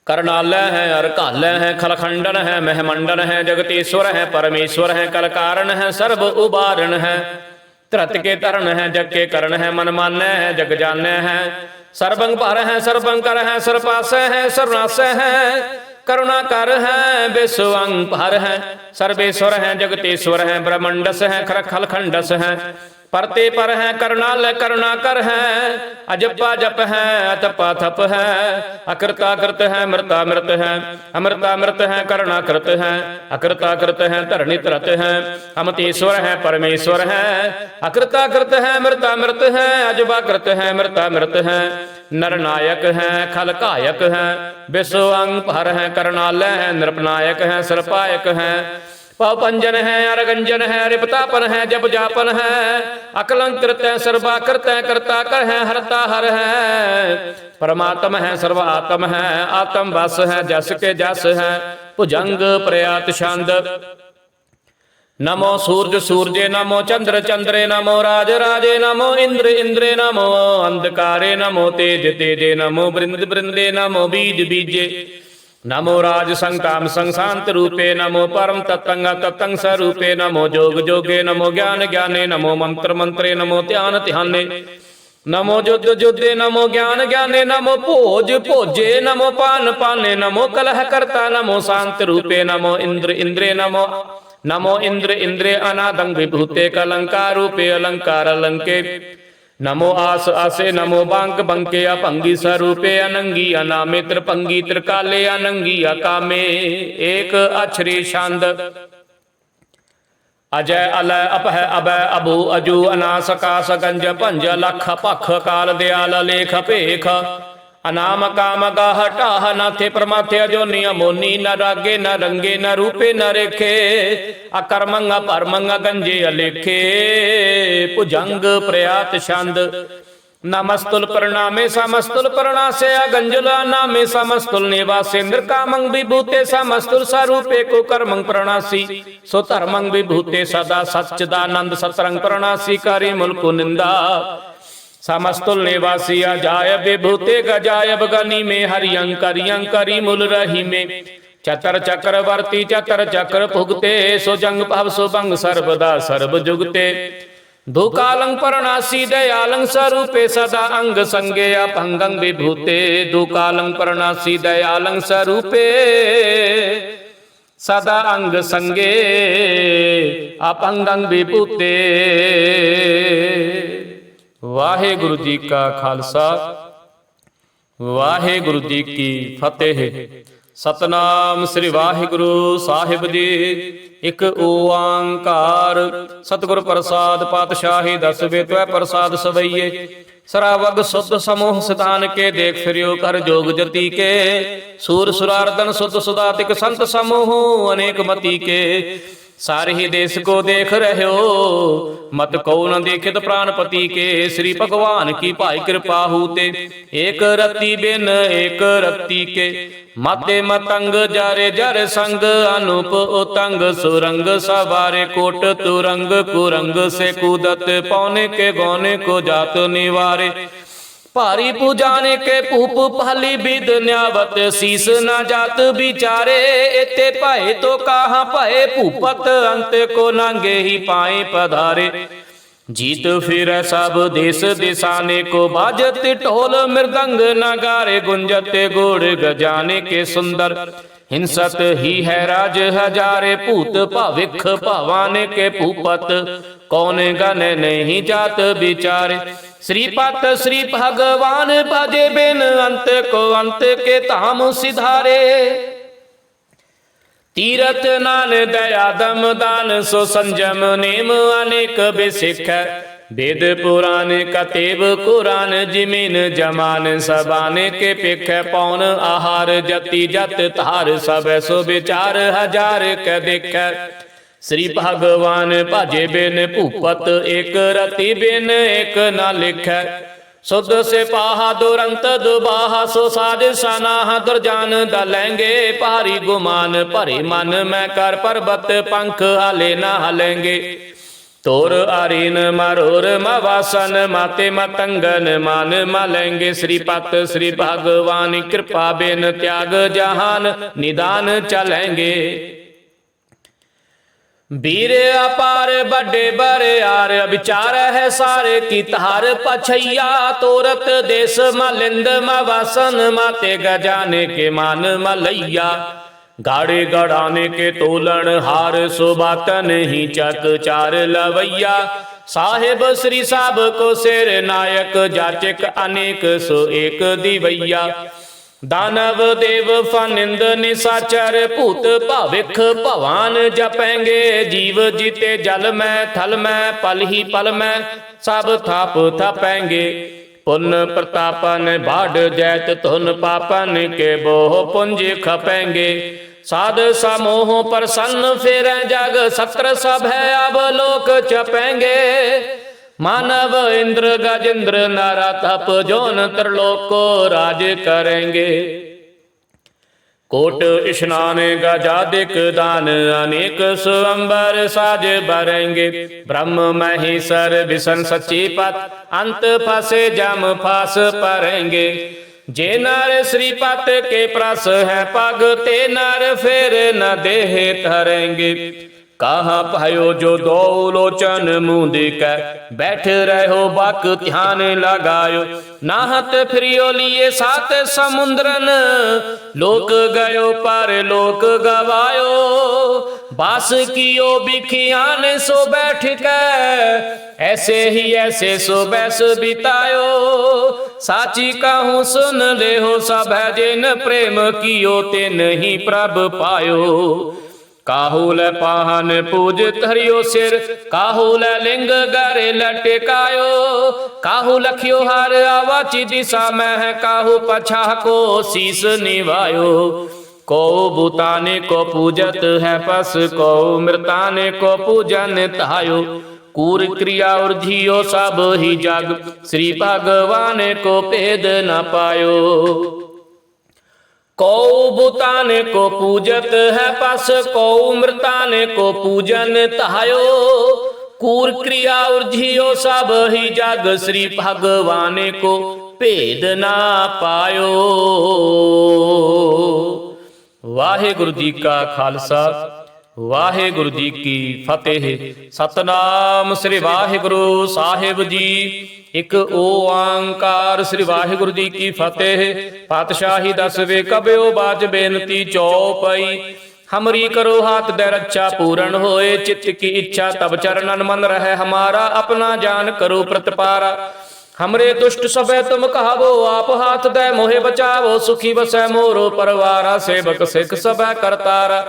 करणालय है अरकालय है खलखंडन है महमंडन है जगतीश्वर है परमेश्वर है कलकारण है सर्व उबारण है त्रत के तरण है जग के करण है मन मान्य है जग जान्य है सर्वंग पर है सर्वंकर है सर्वपास है सर्वनाश है करुणा कर है विश्वं पर है। सर्वेश्वर है जगतेश्वर है ब्रह्मंडस है खरखल खंडस है। परते पर है करुणालय करुणा कर है। अजपा जप है अतपा थप है। अकृता कृत है मृता मृत है। अमृता मृत है करुणा कृत है। अकृता कृत है धरणी तरत है। अमतेश्वर है परमेश्वर है। अकृता कृत है मृता मृत है। अजबा कृत है मृता मृत है। नरनायक है खलकायक है। विश्वं पर है करुणालय है नृपनायक है सर्पायक है। पवपंजन है अरगंजन है रिपतापन है जप जापन है। अकलंकृत है सर्वाकृत है कर्ता कर है हरता हर है। परमात्म है सर्व आत्म है आत्म बस है जस के जस है। भुजंग प्रयात छंद। नमो सूरज सूरजे नमो चंद्र चंद्रे नमो राज राजे नमो इंद्र इंद्रे नमो अंधकारे नमो तेज तेजे नमो बृंद बृंदे नमो बीज बीजे नमो राज संकाम संशांत रूपे नमो परम तत्तंग तत्तंग स्वरूपे नमो जोग जोगे नमो ज्ञान ज्ञाने नमो मंत्र मंत्रे नमो ध्यान ध्याने नमो युद्ध युद्धे नमो ज्ञान ज्ञाने नमो भोज भोजे नमो पान पाने नमो कलह करता नमो शांत रूपे नमो इंद्र इंद्रे नमो नमो इंद्र इंद्रे अनादंग विभूते कलंकार रूपे अलंकार अलंके नमो आस आसे नमो बांक बंके अपंगी स्वरूपे अनंगी अनामे त्रिपंगी त्रिकाले अनंगी अकामे एक अक्षरी छंद। अजय अलय अपह अभय अभु अजू अनास कास गंज पंज लख पख काल दयाल लेख पेख अनाम काम गाह टाह नाथे प्रमाथे अजोनी अमोनी न रागे न रंगे न रूपे न रेखे अकर्मंग परमंग गंजे अलेखे भुजंग प्रयात छंद। नमस्तुल प्रणामे समस्तुल प्रणासे अगंजुल नामे समस्तुल निवासेंद्र कामंग विभूते समस्तुल स्वरूपे को कर्मंग प्रणासी सो धर्मंग विभूते सदा सच्चिदानंद सतरंग प्रणासी करी मुल्कु निंदा समस्तुल निवासी अजाय विभूते गजायब गनी में हरियंकरी मूल रही में चतर चक्रवर्ती चतर चक्र भुगते सो जंग भव सो भंग सर्वदा सर्व जुगते दुकालंग परणासी दयालंग स्वरूपे सदा अंग संगे अपंगं विभूते दुकालंग परणासी दयालंग स्वरूपे सदा अंग संगे अपंगं विभूते। वाहेगुरु जी का खालसा वाहेगुरु जी की फतेह। सतनाम श्री वाहिगुरु साहिब जी। एक ओंकार सतगुर प्रसाद पातशाही दस बेतवै प्रसाद सवैये सरावग शुद्ध समूह सितान के देख फिरियो कर जोग जति के सूर सुरार्दन शुद्ध सुदातिक संत समूह अनेक मति के सारे ही देश को देख रहे हो मत को न देखित प्राणपति के श्री भगवान की पाई कृपा होते एक रति बिन एक रति के मते मतंग जारे जर संग अनूप उतंग सुरंग सवारे कोट तुरंग कुरंग से कूदत पौने के गौने को जात निवारे भारी पूजाने के पूप पहली विद न्यावत शीस न जात बिचारे एते पाए तो कहाँ पाए पूपत अंत को नांगे ही पाए पधारे जीत फिर सब देश दिशाने को बाजत ढोल मृदंग नगारे गुंजते गोड़ गजाने के सुंदर हिंसत ही है राज हजारे पूत भविख भवाने के पूपत कौन गण नहीं जात बिचारे श्रीपत श्री भगवान भजे बिन अंत को अंत के धाम सिधारे तीरथ नान दया दम दान सो संजम नेम अनेक बिसिख वेद पुराण कतेब कुरान जिमिन जमान सबाने के पिख पौन आहार जति जत तार सब सो विचार हजार के दिख श्री भगवान भजे बिन भूपत एक रति बिन एक न लिख शुद्ध से पाहा दुरंत दुबाहा सो साज सनाह दुर्जान दलेंगे पारी गुमान भरे मन में कर पर्वत पंख हले न हलेंगे तोर अरिन मरोर मवासन माते मतंगन मान मलेंगे श्रीपत श्री भगवान कृपा बिन त्याग जहान निदान चलेंगे वीर अपार बड़े बरियार विचार है सारे की तार पछैया तोरत देश मलिंद मवासन माते गजाने के मान मलैया गाड़े गड़ाने के तोलन हार सुबातन ही चक चार लवैया साहेब श्री साहब को शेर नायक जाचक अनेक सो एक दिवैया दानव देव फनिंद निशाचर भूत भाविख भवान जपेंगे जीव जीते जल में थल में पल ही पल में सब थाप थपेंगे पुण्य प्रतापन बाढ़ जैत धुन पापन के बोह पुंज खपेंगे साध समोह प्रसन्न फिर जग सत्र सब है अब लोक चपेंगे मानव इंद्र गजेंद्र नारा तप जोन त्रिलोक को राज करेंगे कोट स्नान गजादिक दान अनेक स्वंबर साज भरेंगे ब्रह्म महेश्वर विष्णु सच्ची पत अंत फंसे जम फास परेंगे जे नर श्रीपत के प्रस है पग ते नर फिर न देह धरेंगे कहाँ पायो जो दो लोचन मुंद कर बैठ रहो बक ध्यान लगायो नाहत फिरियो लिए सात समुद्रन लोक गयो पर लोक गवायो बास कियो बिखियान सो बैठ कर ऐसे ही ऐसे सो बैस बितायो साची कहूँ सुन ले हो सब जिन प्रेम कियो ते नहीं प्रभ पायो काहुल पाहन पूजित हरियो सिर काहुल लिंग गरे लटकायो काहू लखियो हार आवाची दिशा में है काहू पछा को शीस निभायो को भूताने को पूजत है पस को मृताने को पूजन तायो कूर क्रिया और धियो सब ही जग श्री भगवान को भेद न पायो कौ भूताने को पूजत है पस कौ मृताने को पूजन तायो कूर क्रिया और झियो सब ही जग श्री भगवान को भेद ना पायो। वाहेगुरु जी का खालसा वाहेगुरु जी की फतेह। सतनाम श्री वाहेगुरु साहिब जी। एक ओंकार श्री वाहेगुरु जी की फतेह। पातशाही दसवे कब्यो बाज बेनती चौपई हमरी करो हाथ दे रक्षा पूर्ण होए चित्त की इच्छा तब चरणन मन रहे हमारा अपना जान करो प्रतिपारा हमरे दुष्ट सबे तुम कहावो आप हाथ दे मोहे बचावो सुखी बसै मोरो परवारा सेवक सिख सबे करतारा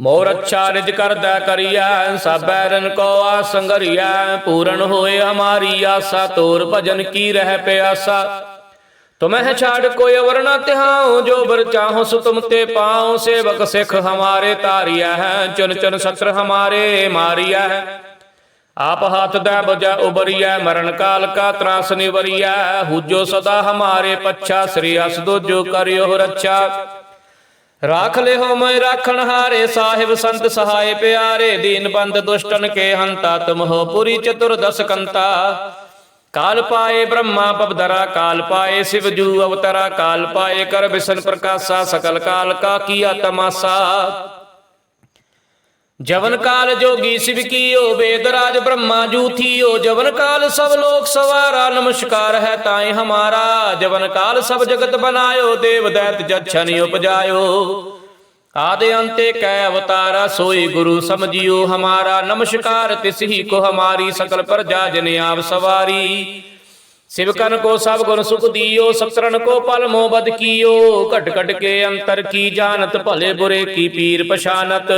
मोर अच्छा निज कर दै करिया सब बैरन को आसंगरिया पूर्ण होए हमारी आशा तोर भजन की रह प्यासा तुम्हें छाड़ कोई वरना तिहाओ जो बर चाहो सो तुम ते पाओ सेवक सिख हमारे तारिया है चुन चुन सत्र हमारे मारिया है आप हाथ दै बजा उबरिया मरण काल का त्रास निवरिया हुजो सदा हमारे पच्छा श्री हस दो जो करियो रक्षा राख ले हो मैं राखण हारे साहिब संत सहाय प्यारे दीन बंद दुष्टन के हंता तुम हो पुरी चतुर्दश कंता काल पाए ब्रह्मा पवधरा काल पाए शिव जू अवतरा काल पाए कर विष्णु प्रकाशा सकल काल का किया तमाशा जवन काल जोगी शिव कियो वेदराज ब्रह्मा जू थियो जवन काल सब लोक सवारा नमस्कार है ताई हमारा जवन काल सब जगत बनायो देव दैत जच्छन उपजायो आदि अंते कै अवतारा सोई गुरु समझियो हमारा नमस्कार तिसही को हमारी सकल प्रजा जन आव सवारी शिवकन को सब गुण सुख दियो सत्रन को पल मोबद कियो कट कट के अंतर की जानत भले बुरे की पीर पशानत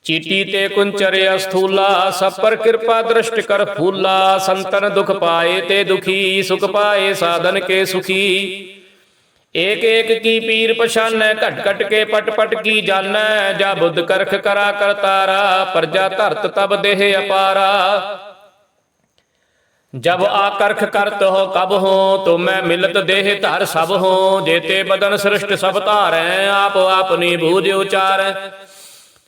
चीटी ते कुंचरे अस्थूला सब पर कृपा दृष्ट कर फूला संतन दुख पाए ते दुखी सुख पाए साधन के सुखी एक एक की पीर पशान घट घट के पट पट की जान जा बुद्ध करख करा कर तारा प्रजा धरत तब देह अपारा जब आकर्ख करत हो कब हो तो मैं मिलत देह धर सब हो जेते बदन सृष्ट सब तार आप अपनी बूझ उचार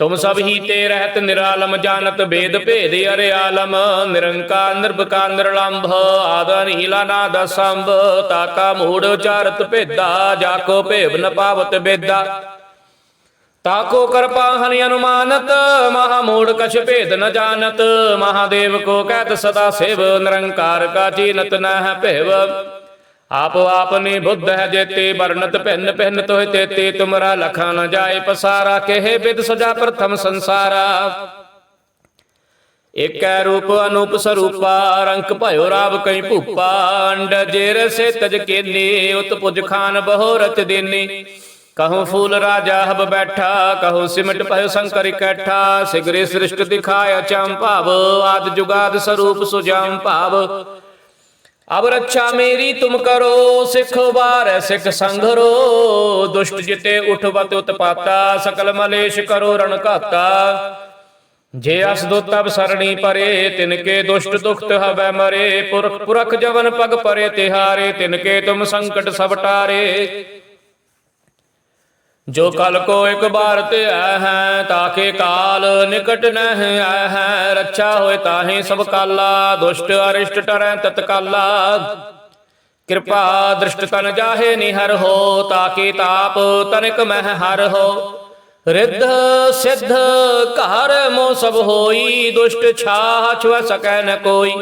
तुम सब ही ते रहत निरालम जानत भेद भेद अरे आलम निरंकार निर्भकार निर्लंभ आदा नीला नाद संभ ताका मूढ़ चारत भेदा जाको भेव न पावत बेदा ताको कृपा हनि अनुमानत, महामूढ़ कछ भेद न जानत। महादेव को कहत सदा सेव, निरंकार का चीनत न है पेव। आप आपने बुद्ध है जेते, वर्णत पहन पहन तो तेते। तुमरा लखा न जाए पसारा, कहे विद सजा प्रथम संसारा। एक रूप अनूप स्वरूपा, रंक भयो राव कई भूपा। अंड जेर से तज केनी, उत पुज खान बहोरत देनी। कहूँ फूल राजा हब बैठा, कहूँ सिमट भयो शंकर इकट्ठा। सिगरे सृष्ट दिखाय चंपाव, आद जुगाद स्वरूप सुजाम पाव। अब रक्षा मेरी तुम करो, सिख बार सिख संघरो। दुष्ट जिते उठवत उत्पाता, सकल मलेश करो रण काता। जे अस दो तब सरणी परे, तिनके दुष्ट दुखत हवै मरे। पुरख पुरख जवन पग परे तिहारे, तिनके तुम संकट सब टारे। जो कल को एक बार ते आए हैं, ताके काल निकट नह आए हैं। रक्षा होए ताहे सब काला, दुष्ट अरिष्ट टरै तत्काला। कृपा दृष्ट तन जाहे निहर हो, ताके ताप तनिक मह हर हो। रिद्ध सिद्ध कार मोह सब होई, दुष्ट छाह छुआ सकै न कोई।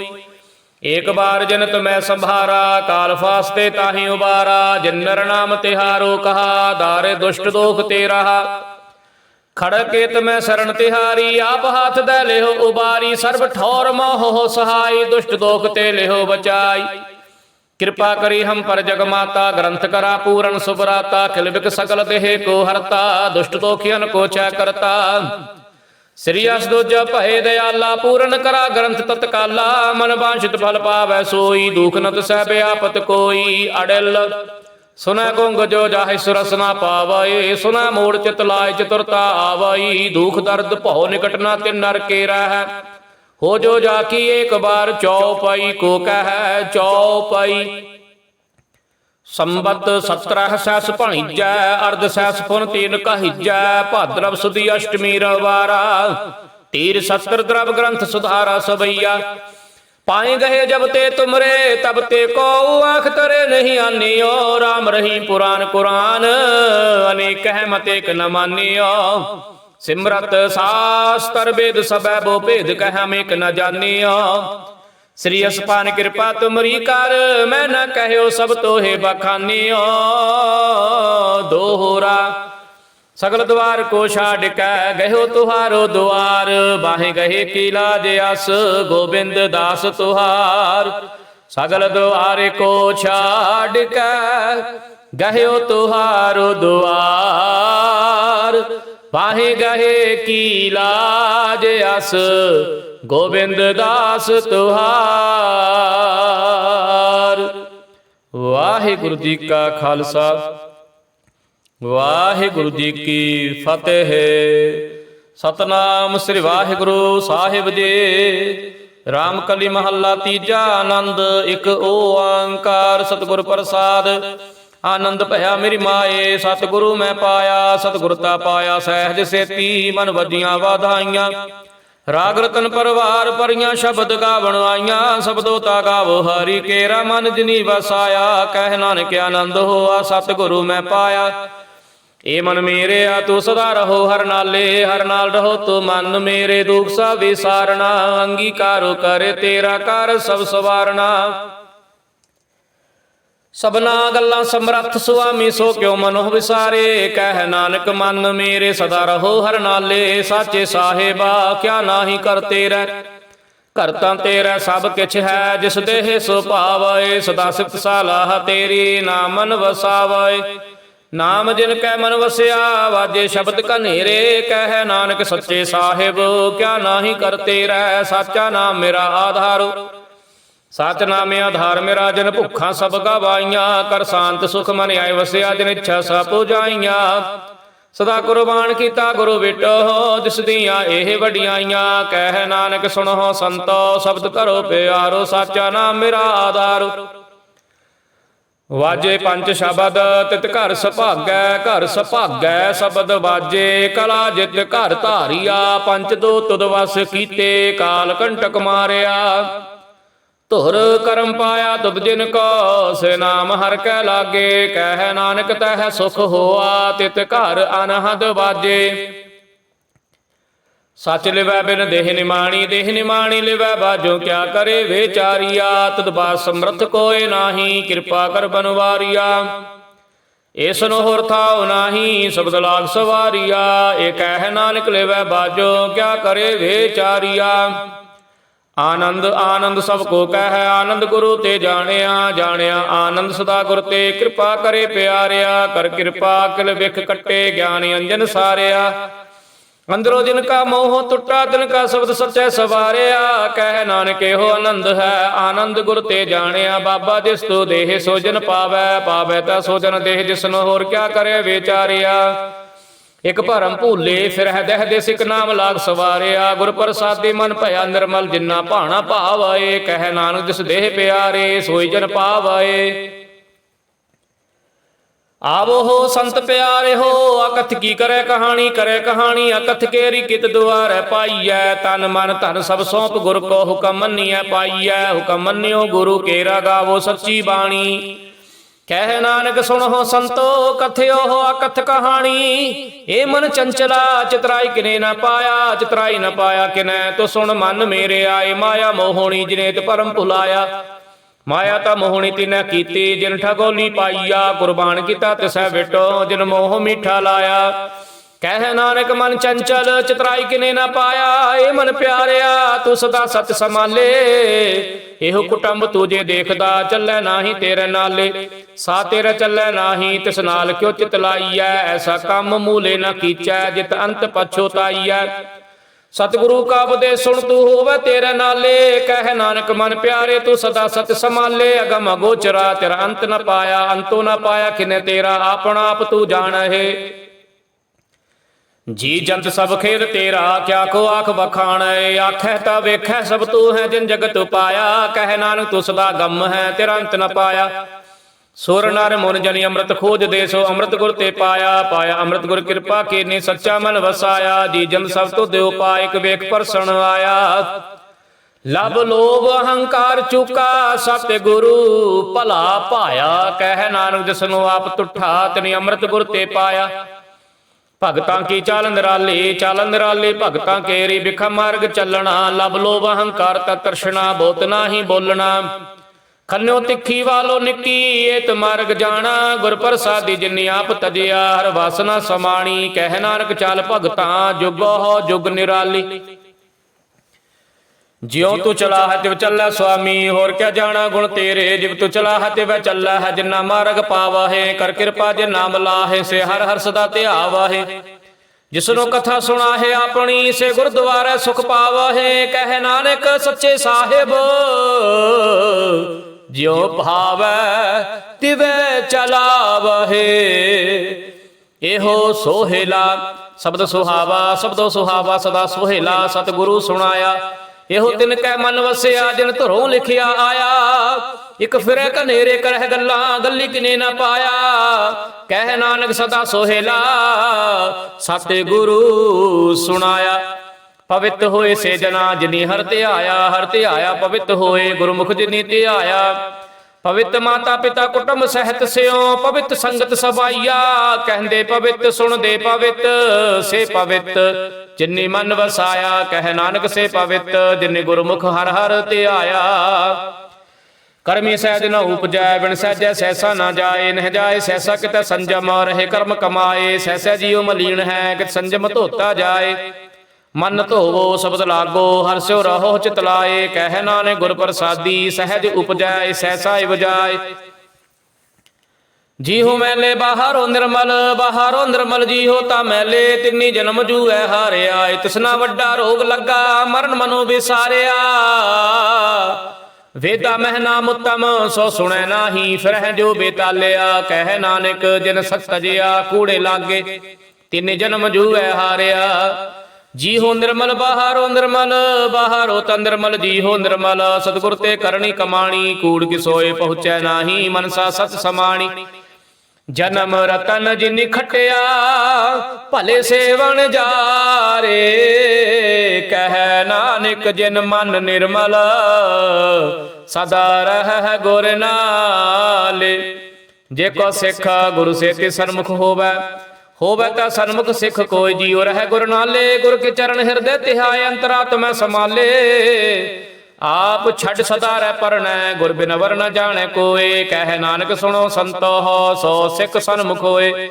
एक बार जनत मैं संभारा, काल फास्ते ताहि उबारा। जिन नर नाम तिहारो कहा, दारे दुष्ट दोख तेरा। खड़केत मैं शरण तिहारी, आप हाथ दे लेहो उबारी। सर्व ठौर मोह हो सहाय, दुष्ट दोख ते लेहो बचाई। कृपा करी हम पर जग माता, ग्रंथ करा पूरन सुबराता। खिलबिक सकल देह को हरता, दुष्ट दोखियन को छय करता। श्री अस दूजा भय दयाला, पूरन करा ग्रंथ तत्काला। मन वांछित फल पावै सोई, दुख नत सहबे आपत कोई। अड़िल सुनै गुंग जो जाहि सुरस ना पावै, सुनै मूढ़ चित लाय चतुरता आवै। दुख दर्द भौ निकट न तिन नर के रह, हो जो जाकी एक बार चौपाई को कह। चौपाई संबत 17 सैस भणिजै, अर्ध सैस पुन तीन कहिजै। भाद्रव सुदी अष्टमी रवारा, तीर सत्र द्रव ग्रंथ सुधारा सबैया। पाए गए जब ते तुमरे, तब ते को आँख तरे नहीं आनियो। राम रही पुराण कुरान, अनेक है मत एक न मानियो। सिमरत शास्त्र वेद सबै बो भेद, कह हम एक न जानियो। श्री असपान कृपा तुमरी कर, मैं न कहो सब तो हे बखानियो। दोहरा सगल द्वार को छाड़ कै, गहो तुहारो द्वार। बाहे गहे की लाज अस, गोविंद दास तुहार। सगल द्वार को छाड़ कै, गहो तुहारो द्वार। बाहे गहे की लाज अस, गोविंद दास तुहार। वाहिगुरु जी का खालसा, वाहिगुरु जी की फतेह। सतनाम श्री वाहिगुरु साहिब जी। रामकली महला तीजा, आनंद एक ओंकार। सतगुर प्रसाद आनंद भया मेरी माए, सतगुरु मैं पाया। सतगुरता पाया सहज सेती, मन वजियां वाधाइयां। राग रतन परवार परियां, शब्द गावण आईयां। शब्दोता गावो हरि केरा, मन जिनी वसाया। कह नानक आनंद होआ, सतगुरु मैं पाया। ए मन मेरे आ तू सदा रहो हर नाले, हर नाल रहो तू मन मेरे। दुख सा विसारना, अंगीकारो करे तेरा कर सब सवारना। सबना गल्लां समरथ सुआमी, सो क्यों मनो विसारे। कह नानक मन मेरे सदा रहो हर नाले। साचे साहेबा क्या नाही करते रह, करता तेरा सब किछ है। जिस देह सो पावै, सदा सिफत सलाह तेरी। नाम मन वसावै, नाम जिन कै मन वसया। वाजे शब्द कनेरे, कह नानक सच्चे साहिब क्या नाही करते रह। साचा नाम मेरा आधार, सच नामे आधार मेरा। जन भुखा सब गवाइयां, कर शांत सुख मन आए वसिया। जिन इच्छा सब पुजाइयां, सदा कुर्बान किया गुरु बेटो। जिस दियां एह वडियाइयां, कह नानक सुनो संतो। शब्द करो प्यारो, साचा नाम मेरा आधार। वाजे पंच शबद तित घर सुभागै, घर सुभागै शबद वाजे। कला जित घर धारिया, पंच दो तुद वस कीते। काल कंटक मारिया, ਧੁਰ ਕਰਮ ਪਾਇਆ ਤੁਧ ਜਿਨ ਕੋ, ਸੇ ਨਾਮ ਹਰਿ ਕੈ ਲਾਗੇ। ਕਹਿ ਨਾਨਕ ਤਹਿ ਸੁਖ ਹੋਆ, ਤਿਤ ਘਰ ਅਨਹਦ ਬਾਜੇ। ਸੱਚ ਲਿਵੈ ਬਿਨ ਦੇਹ ਨਿਮਾਣੀ, ਦੇਹ ਨਿਮਾਣੀ ਲਿਵੈ ਬਾਜੋ। ਕਿਆ ਕਰੇ ਵਿਚਾਰੀਆ, ਤਦ ਬਾਤ ਸਮਰਥ ਕੋਇ ਨਾਹੀ। ਕਿਰਪਾ ਕਰ ਬਨਵਾਰੀਆ, ਏਸ ਨੂੰ ਹੋਰ ਥਾਉ ਨਾਹੀ। ਸ਼ਬਦ ਲਾਗ ਸਵਾਰੀਆ, ਏ ਕਹਿ ਨਾਨਕ ਲਿਵੈ ਬਾਜੋ। ਕਿਆ ਕਰੇ ਵਿਚਾਰੀਆ, ਆਨੰਦ ਆਨੰਦ ਸਭ ਕੋ ਕਹਿ। ਆਨੰਦ ਗੁਰੂ ਤੇ ਜਾਣਿਆ, ਜਾਣਿਆ ਆਨੰਦ ਸਦਾ ਗੁਰ ਤੇ। ਕਿਰਪਾ ਕਰੇ ਪਿਆਰਿਆ, ਕਰ ਕਿਰਪਾ ਕਿਲ ਵਿਖ ਕੱਟੇ। ਗਿਆਨ ਅੰਜਨ ਸਾਰਿਆ, ਅੰਦਰੋਂ ਜਿਨ ਕਾ ਮੋਹ ਟੁੱਟਾ, ਤਿਨ ਕਾ ਸ਼ਬਦ ਸੱਚੈ ਸਵਾਰਿਆ। ਕਹਿ ਨਾਨਕ ਇਹੋ ਆਨੰਦ ਹੈ, ਆਨੰਦ ਗੁਰ ਤੇ ਜਾਣਿਆ। ਬਾਬਾ ਜਿਸ ਤੂ ਦੇਹ ਸੋ ਜਨ ਪਾਵੈ, ਪਾਵੈ ਤਾ ਸੋ ਜਨ ਦੇਹ। ਜਿਸਨੂੰ ਹੋਰ ਕਿਆ ਕਰੇ ਵਿਚਾਰਿਆ, ਇਕ ਭਰਮ ਭੂਲੇ ਫਿਰ ਦਹਿ ਦੇ ਸਿਕ ਨਾਮ ਲਾਗ ਸਵਾਰਿਆ। ਗੁਰ ਪ੍ਰਸਾਦੀ ਮਨ ਭਇਆ ਨਿਰਮਲ, ਜਿਨਾ ਭਾਣਾ ਭਾਵੈ। ਕਹਿ ਨਾਨਕ ਜਿਸ ਦੇਹ ਪਿਆਰੇ, ਸੋਈ ਜਨ ਪਾਵੈ। ਆਵੋ ਹੋ ਸੰਤ ਪਿਆਰੇ ਹੋ, ਅਕਥ ਕੀ ਕਰੇ ਕਹਾਣੀ। ਕਰੇ ਕਹਾਣੀ ਅਕਥ ਕੇਰੀ, ਕਿਤ ਦੁਆਰੈ ਪਾਈਐ। ਤਨ ਮਨ ਧਨ ਸਭ ਸੌਂਪ ਗੁਰ ਕੋ, ਹੁਕਮ ਮੰਨੀਐ ਪਾਈਐ। ਹੁਕਮ ਮੰਨਿਓ ਗੁਰੂ ਕੇਰਾ, ਗਾਵੋ ਸੱਚੀ ਬਾਣੀ। ਕਹਿ ਨਾਨਕ ਸੁਣੋ ਸੰਤੋ, ਕਥਿਓ ਹੋ ਅਕਥ ਕਹਾਣੀ। ਏ ਮਨ ਚੰਚਲਾ, ਚਿਤਰਾਈ ਕਿਨੇ ਨਾ ਪਾਇਆ। ਚਿਤਰਾਈ ਨਾ ਪਾਇਆ ਕਿਨੈ, ਤੋ ਸੁਣ ਮਨ ਮੇਰੇ ਆਏ। ਮਾਇਆ ਮੋਹਣੀ ਜਿਨੇ ਤੇ ਭਰਮ ਭੁਲਾਇਆ। ਮਾਇਆ ਤਾਂ ਮੋਹਣੀ ਤਿਨੈ ਕੀਤੀ, ਜਿਨ ਠਗੋਲੀ ਪਾਈਆ। ਕੁਰਬਾਨ ਕੀਤਾ ਤਿਸੈ ਵਿਟੋ, ਜਿਨ ਮੋਹ ਮੀਠਾ ਲਾਇਆ। ਕਹਿ ਨਾਨਕ ਮਨ ਚੰਚਲ, ਚਿਤਰਾਈ ਕਿਨੇ ਨਾ ਪਾਇਆ। ਏ ਮਨ ਪਿਆਰਿਆ, ਤੂੰ ਸਦਾ ਸਚ ਸੰਭਾਲੇ। ਇਹੋ ਕੁਟੰਬ ਤੂੰ ਜੇ ਦੇਖਦਾ, ਚੱਲੈ ਨਾਹੀ ਤੇਰੇ ਨਾਲੇ। ਸਾ ਤੇਰਾ ਚੱਲੈ ਨਾਹੀ, ਤਿਸ ਨਾਲ ਕਿਉ ਚਿਤ ਲਾਈਐ। ਐਸਾ ਕੰਮ ਮੂਲੇ ਨਾ ਕੀਚੈ, ਜਿਤ ਅੰਤ ਪਛੋਤਾਈਐ। ਸਤਿਗੁਰੂ ਕਾ ਉਪਦੇਸ਼ ਸੁਣ ਤੂੰ ਹੋਵੇ ਤੇਰੇ ਨਾਲੇ। ਕਹਿ ਨਾਨਕ ਮਨ ਪਿਆਰੇ, ਤੂੰ ਸਦਾ ਸਚ ਸੰਭਾਲੇ। ਅਗਮ ਅਗੋਚਰਾ ਤੇਰਾ ਅੰਤ ਨ ਪਾਇਆ। ਅੰਤੋ ਨ ਪਾਇਆ ਕਿਨੇ ਤੇਰਾ, ਆਪਣਾ ਆਪ ਤੂੰ ਜਾਣਹਿ। ਜੀ ਜੰਤ ਸਭ ਖੇਦ ਤੇਰਾ, ਕਿਆ ਕੋ ਆਖ ਵਖਾਣੈ। ਆਖੈ ਤਾ ਵੇਖੈ ਸਭ ਤੂੰ ਹੈ, ਜਿਨ ਜਗਤ ਪਾਇਆ। ਕਹਿ ਨਾਨਕ ਤੂੰ ਸਦਾ ਗਮ ਹੈ, ਤੇਰਾ ਅੰਤ ਨ ਪਾਇਆ। ਸੁਰ ਨਰ ਮੁਨ ਜਨੀ ਅੰਮ੍ਰਿਤ ਖੋਜਦੇ, ਸੋ ਅੰਮ੍ਰਿਤ ਗੁਰ ਤੇ ਪਾਇਆ। ਪਾਇਆ ਅੰਮ੍ਰਿਤ ਗੁਰ ਕਿਰਪਾ ਕੀਨੀ, ਸੱਚਾ ਮਨ ਵਸਾਇਆ। ਜੀ ਜਨ ਸਭ ਤੋਂ ਦਿਓ ਪਾਇਕ, ਵੇਖ ਪਰਸਣ ਆਇਆ। ਲਬ ਲੋਭ ਅਹੰਕਾਰ ਚੁਕਾ, ਸਤਿ ਗੁਰੂ ਭਲਾ ਭਾਇਆ। ਕਹਿ ਨਾਨਕ ਜਿਸਨੂੰ ਆਪ ਤੁਠਾ, ਤਿਨੀ ਅੰਮ੍ਰਿਤ ਗੁਰ ਤੇ ਪਾਇਆ। ਭਗਤਾਂ ਕੀ ਚਾਲ ਨਿਰਾਲੀ, ਚਾਲ ਨਿਰਾਲੀ ਭਗਤਾਂ ਕੇਰੀ। ਬਿਖਾ ਮਾਰਗ ਚੱਲਣਾ, ਲਬ ਲੋਭ ਅਹੰਕਾਰ ਤਾ ਤ੍ਰਿਸ਼ਨਾ। ਬੋਤ ਨਾਹੀ ਬੋਲਣਾ, ਖੰਨਿਓ ਤਿੱਖੀ ਵਾਲੋ ਨਿੱਕੀ। ਏਤ ਮਾਰਗ ਜਾਣਾ, ਗੁਰ ਪ੍ਰਸਾਦੀ ਜਿਨੀ ਆਪ ਤਜਿਆ। ਹਰ ਵਾਸਨਾ ਸਮਾਣੀ, ਕਹਿ ਨਾਨਕ ਚਾਲ ਭਗਤਾਂ। ਜੁਗੋ ਹੋ ਜੁਗ ਨਿਰਾਲੀ, ਜਿਉ ਤੂੰ ਚਲਾ ਹੈ ਤਿਵ ਚੱਲੈ ਸੁਆਮੀ। ਹੋਰ ਕਿਆ ਜਾਣਾ ਗੁਣ ਤੇਰੇ, ਜਿਵ ਤੂੰ ਚਲਾ ਹੈ ਤਿਵ ਚੱਲੈ ਹੈ। ਜਿਨਾ ਮਾਰਗ ਪਾਵਾਹੇ, ਕਰ ਕਿਰਪਾ ਜੇ ਨਾਮ ਲਾਹੇ। ਸੇ ਹਰ ਹਰ ਸਦਾ ਧਿਆਵਾਹੇ, ਜਿਸਨੂੰ ਕਥਾ ਸੁਣਾਹੇ ਆਪਣੀ। ਸੇ ਗੁਰਦੁਆਰੇ ਸੁਖ ਪਾਵਾਹੇ। ਕਹਿ ਨਾਨਕ ਸੱਚੇ ਸਾਹਿਬ, ਜਿਉ ਭਾਵੈ ਤਿਵੈ ਚਲਾਵਹੇ। ਇਹੋ ਸੋਹਿਲਾ ਸ਼ਬਦ ਸੁਹਾਵਾ, ਸ਼ਬਦੋ ਸੁਹਾਵਾ ਸਦਾ ਸੋਹਿਲਾ। ਸਤਿਗੁਰੂ ਸੁਣਾਇਆ, ਇਹੋ ਤਿਨ ਕੈ ਮਨ ਵਸਿਆ। ਜਿਨ ਧਰੋਂ ਲਿਖਿਆ ਆਇਆ, ਇਕ ਫਿਰੈ ਕਨੇਰੇ ਕਰਹਿ ਗੱਲਾਂ। ਗੱਲੀ ਕਿਨੇ ਨਾ ਪਾਇਆ। ਕਹਿ ਨਾਨਕ ਸਦਾ ਸੋਹਿਲਾ, ਸਤਿਗੁਰੂ ਸੁਣਾਇਆ। ਪਵਿੱਤ ਹੋਏ ਸੇ ਜਨਾ, ਜਿਨੀ ਹਰਿ ਧਿਆਇਆ। ਹਰਿ ਧਿਆਇਆ ਪਵਿੱਤ ਹੋਏ, ਗੁਰਮੁਖ ਜਿਨੀ ਧਿਆਇਆ। ਪਵਿੱਤ ਮਾਤਾ ਪਿਤਾ ਕੁਟੁੰਬ ਸਹਿਤ ਸਿਓ, ਪਵਿੱਤ ਸੰਗਤ ਸਭਾਈਆ। ਕਹਿੰਦੇ ਪਵਿੱਤ ਸੁਣਦੇ ਪਵਿੱਤ, ਸੇ ਪਵਿੱਤ ਜਿਨੀ ਮਨ ਵਸਾਇਆ। ਕਹਿ ਨਾਨਕ ਸੇ ਪਵਿੱਤ, ਜਿਨੀ ਗੁਰਮੁਖ ਹਰਿ ਹਰਿ ਧਿਆਇਆ। ਕਰਮੀ ਸਹਿਜ ਨ ਉਪਜੈ, ਬਿਨ ਸਹਿਜੈ ਸਹਿਸਾ ਨਾ ਜਾਏ। ਨਹਿ ਜਾਏ ਸਹਿਸਾ ਕਿਤੈ ਸੰਜਮ, ਰਹੇ ਕਰਮ ਕਮਾਏ। ਸਹਿਸੈ ਜੀਉ ਮਲੀਨ ਹੈ, ਕਿਤ ਸੰਜਮ ਧੋਤਾ ਜਾਏ। ਮਨ ਧੋਵੋ ਸ਼ਬਦ ਲਾਗੋ, ਹਰਸਿਓ ਰਹੋ ਚਿਤ ਲਾਏ। ਕਹਿ ਨਾਨਕ ਗੁਰ ਪ੍ਰਸਾਦੀ, ਸਹਿਜ ਉਪਜੈ ਸਹਿਸਾ ਇਵਜਾਏ। ਜੀਹੋ ਮੈਲੇ ਬਾਹਰੋ ਨਿਰਮਲ, ਬਾਹਰੋ ਨਿਰਮਲ ਜੀਹੋ ਤਾ ਮੈਲੇ। ਤਿੰਨੀ ਜਨਮ ਜੂਐ ਹਾਰਿਆ, ਤਿਸਨਾ ਵੱਡਾ ਰੋਗ ਲੱਗਾ। ਮਰਨ ਮਨੋ ਵਿਸਾਰਿਆ, ਵੇਦਾ ਮਹਿ ਨਾਮ ਉਤਮ, ਸੋ ਸੁਣੈ ਨਾਹੀ ਫਿਰਹਿ ਜੋ ਬੇਤਾਲਿਆ। ਕਹਿ ਨਾਨਕ ਜਿਨ ਸਤ ਤਜਿਆ, ਕੂੜੇ ਲਾਗੇ ਤਿੰਨੇ ਜਨਮ ਜੂਐ ਹਾਰਿਆ। ਜੀਹੋ ਨਿਰਮਲ ਬਾਹਰੋ ਨਿਰਮਲ, ਬਾਹਰੋ ਤਾ ਨਿਰਮਲ ਜੀਹੋ ਨਿਰਮਲ। ਸਤਿਗੁਰ ਤੇ ਕਰਨੀ ਕਮਾਣੀ, ਕੂੜ ਕੀ ਸੋਏ ਪਹੁੰਚੈ ਨਾਹੀ। ਮਨਸਾ ਸਤ ਸਮਾਣੀ, ਜਨਮ ਰਤਨ ਜਿਨਿ ਖਟਿਆ। ਭਲੇ ਸੇਵਨ ਜਾਰੇ, ਕਹਿ ਨਾ ਨਾਨਕ ਜਿਨ ਮਨ ਨਿਰਮਲ ਸਦਾ ਰਹਿ ਗੁਰ ਨਾਲੇ। ਜੇ ਕੋ ਸਿੱਖ ਗੁਰੂ ਸੇਤੀ ਸਨਮੁਖ ਹੋਵੈ, ਹੋਵੈ ਤਾਂ ਸਨਮੁਖ ਸਿੱਖ ਕੋਈ ਜੀਉ ਰਹਿ ਗੁਰ ਨਾਲੇ। ਗੁਰ ਕੇ ਚਰਨ ਹਿਰਦੈ ਧਿਆਇ ਅੰਤਰਾਤਮੈ ਸਮਾਲੇ। ਆਪ ਛੱਡ ਸਦਾ ਰਹਿ ਪਰਣੈ ਗੁਰ ਬਿਨ ਵਰ ਨ ਜਾਣੈ ਕੋਇ। ਕਹਿ ਨਾਨਕ ਸੁਣੋ ਸੰਤੋਹ ਸੋ ਸਿੱਖ ਸਨਮੁਖ ਹੋਏ।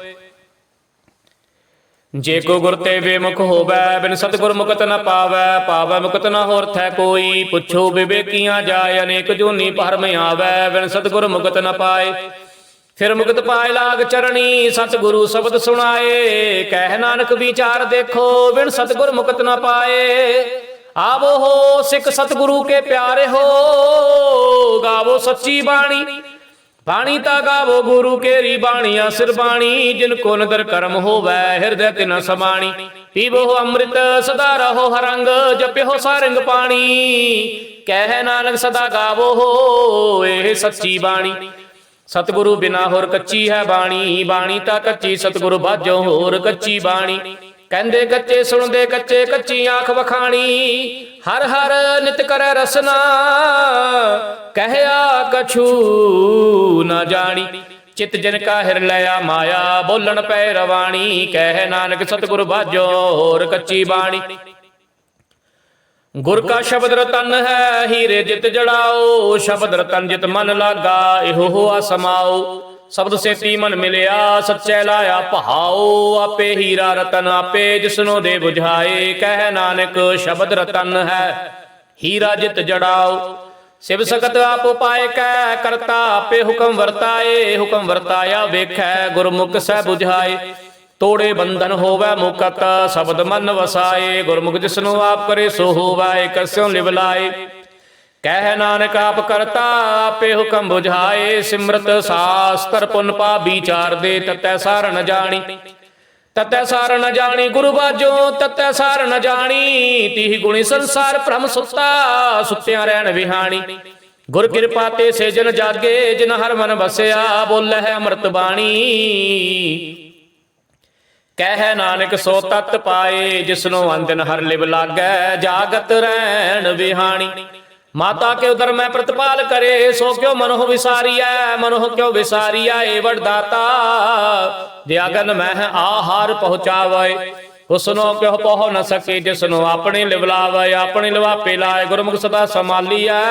ਜੇ ਕੋ ਗੁਰ ਤੇ ਬੇਮੁਖ ਹੋਵੈ ਬਿਨ ਸਤਿਗੁਰ ਮੁਕਤ ਨ ਪਾਵੈ। ਪਾਵੈ ਮੁਕਤ ਨ ਹੋਰ ਥੈ ਕੋਈ। ਪੁੱਛੋ ਵਿਵੇਕੀਆਂ ਜਾਇ ਅਨੇਕ ਜੂਨੀ ਭਰਮ ਆਵੈ। ਬਿਨ ਸਤਿਗੁਰ ਮੁਕਤ ਨ ਪਾਏ ਫਿਰ ਮੁਕਤ ਪਾਏ ਲਾਗ ਚਰਣੀ। ਸਤਿਗੁਰੂ ਸ਼ਬਦ ਸੁਣਾਏ ਕਹਿ ਨਾਨਕ ਵਿਚਾਰ ਦੇਖੋ ਬਿਨ ਸਤਿਗੁਰ ਮੁਕਤ ਨ ਪਾਏ। ਆਵੋ ਹੋ ਸਿੱਖ ਸਤਿਗੁਰੂ ਕੇ ਪਿਆਰੇ ਹੋ ਗਾਵੋ ਸੱਚੀ ਬਾਣੀ। ਬਾਣੀ ਤਾ ਗਾਵੋ ਗੁਰੂ ਕੇਰੀ ਬਾਣੀਆ ਸਿਰ ਬਾਣੀ। ਜਿਨ ਕੋ ਨਦਰ ਕਰਮ ਹੋਵੈ ਹਿਰਦੈ ਤਿਨ ਸਮਾਣੀ। ਪੀਵੋ ਅੰਮ੍ਰਿਤ ਸਦਾ ਰਹੋ ਹਰੰਗ ਜਪਿਓ ਸਾਰੰਗ ਪਾਣੀ। ਕਹਿ ਨਾਨਕ ਸਦਾ ਗਾਵੋ ਹੋ ਇਹ ਸੱਚੀ ਬਾਣੀ। ਸਤਿਗੁਰੂ ਬਿਨਾ ਹੋਰ ਕੱਚੀ ਹੈ ਬਾਣੀ। ਬਾਣੀ ਤਾਂ ਕੱਚੀ ਸਤਿਗੁਰੂ ਬਾਝੋਂ ਹੋਰ ਕੱਚੀ ਬਾਣੀ। ਕਹਿੰਦੇ ਕੱਚੇ ਸੁਣਦੇ ਕੱਚੇ ਕੱਚੀ ਆਂਖ ਵਖਾਣੀ। ਹਰ ਹਰ ਨਿਤ ਕਰੈ ਰਸਨਾ ਕਹਿਆ ਕਛੂ ਨਾ ਜਾਣੀ। ਚਿਤ ਜਨ ਕਾ ਹਿਰ ਲਿਆ ਮਾਇਆ ਬੋਲਣ ਪੈ ਰਵਾਣੀ। ਕਹਿ ਨਾਨਕ ਸਤਿਗੁਰ ਬਾਝੋਂ ਹੋਰ ਕੱਚੀ ਬਾਣੀ। ਗੁਰ ਕਾ ਸ਼ਬਦ ਰਤਨ ਹੈ ਹੀਰੇ ਜਿਤ ਜੜਾਓ। ਸ਼ਬਦ ਰਤਨ ਜਿਤ ਮਨ ਲਾਗਾ ਇਹੋ ਹੋਆ ਸਮਾਓ। ਸ਼ਬਦ ਸੇਤੀ ਮਨ ਮਿਲਿਆ ਸੱਚੈ ਲਾਇਆ ਭਾਉ। ਆਪੇ ਹੀਰਾ ਰਤਨ ਆਪੇ ਜਿਸਨੋ ਦੇ 부ਝਾਏ। ਕਹਿ ਨਾਨਕ ਸ਼ਬਦ ਰਤਨ ਹੈ ਹੀਰਾ ਜਿਤ ਜੜਾਓ। ਸਿਵ ਸਕਤ ਆਪ ਉਪਾਇ ਕੈ ਕਰਤਾ ਆਪੇ ਹੁਕਮ ਵਰਤਾਏ। ਹੁਕਮ ਵਰਤਾਇਆ ਵੇਖੈ ਗੁਰਮੁਖ ਸਹਿ 부ਝਾਏ। ਤੋੜੇ ਬੰਧਨ ਹੋਵੈ ਮੁਕਤ ਸ਼ਬਦ ਮਨ ਵਸਾਏ। ਗੁਰਮੁਖ ਜਿਸਨੂੰ ਆਪ ਕਰੇ ਸੋ ਹੋਵੈ ਕਸਿਓ ਲਿਵ ਲਾਏ। ਕਹਿ ਨਾਨਕ ਆਪ ਕਰਤਾ ਆਪੇ ਹੁਕਮ 부ਝਾਏ। ਸਿਮਰਤ ਸਾਸਤਰ ਪੁਨ ਪਾ ਵਿਚਾਰ ਦੇ ਤਤੈ ਸਾਰ ਨ ਜਾਣੀ। ਤਤੈ ਸਾਰ ਨ ਜਾਣੀ ਗੁਰੂ ਬਾਝੋਂ ਤਤੈ ਸਾਰ ਨ ਜਾਣੀ। ਤੀਹ ਗੁਣੀ ਸੰਸਾਰ ਭ੍ਰਮ ਸੁੱਤਾ ਸੁੱਤਿਆਂ ਰਹਿਣ ਵਿਹਾਣੀ। ਗੁਰ ਕਿਰਪਾ ਤੇ ਸੇ ਜਨ ਜਾਗੇ ਜਿਨ ਹਰ ਮਨ ਬਸਿਆ। ਬੋਲੇ ਹੈ ਅੰਮ੍ਰਿਤ ਬਾਣੀ ਕਹਿ ਨਾਨਕ ਸੋ ਤਤ ਪਾਏ। ਜਿਸਨੂੰ ਅੰਦਨ ਹਰ ਲਿਵ ਲਾਗੈ ਜਾਗਤ ਰਹਿਣ ਵਿਹਾਣੀ। ਮਾਤਾ ਕੇ ਉਦਰ ਮੈਂ ਪ੍ਰਤਪਾਲ ਕਰੇ ਸੋ ਕਿਉ ਮਨੋਂ ਵਿਸਾਰੀਐ। ਮਨੋਂ ਕਿਉ ਵਿਸਾਰੀਐ ਏ ਵਡਦਾਤਾ। ਦਿਆਗਨ ਮਹਿ ਆਹਾਰ ਪਹੁੰਚਾਵੇ ਉਸਨੋਂ ਕਿਉ ਪਹੁ ਨ ਸਕੇ। ਜਿਸਨੂੰ ਆਪਣੇ ਲਿਵ ਲਾਵੇ ਆਪਣੇ ਲਿਵਾਪੇ ਲਾਏ। ਗੁਰਮੁਖ ਸਦਾ ਸੰਭਾਲੀਐ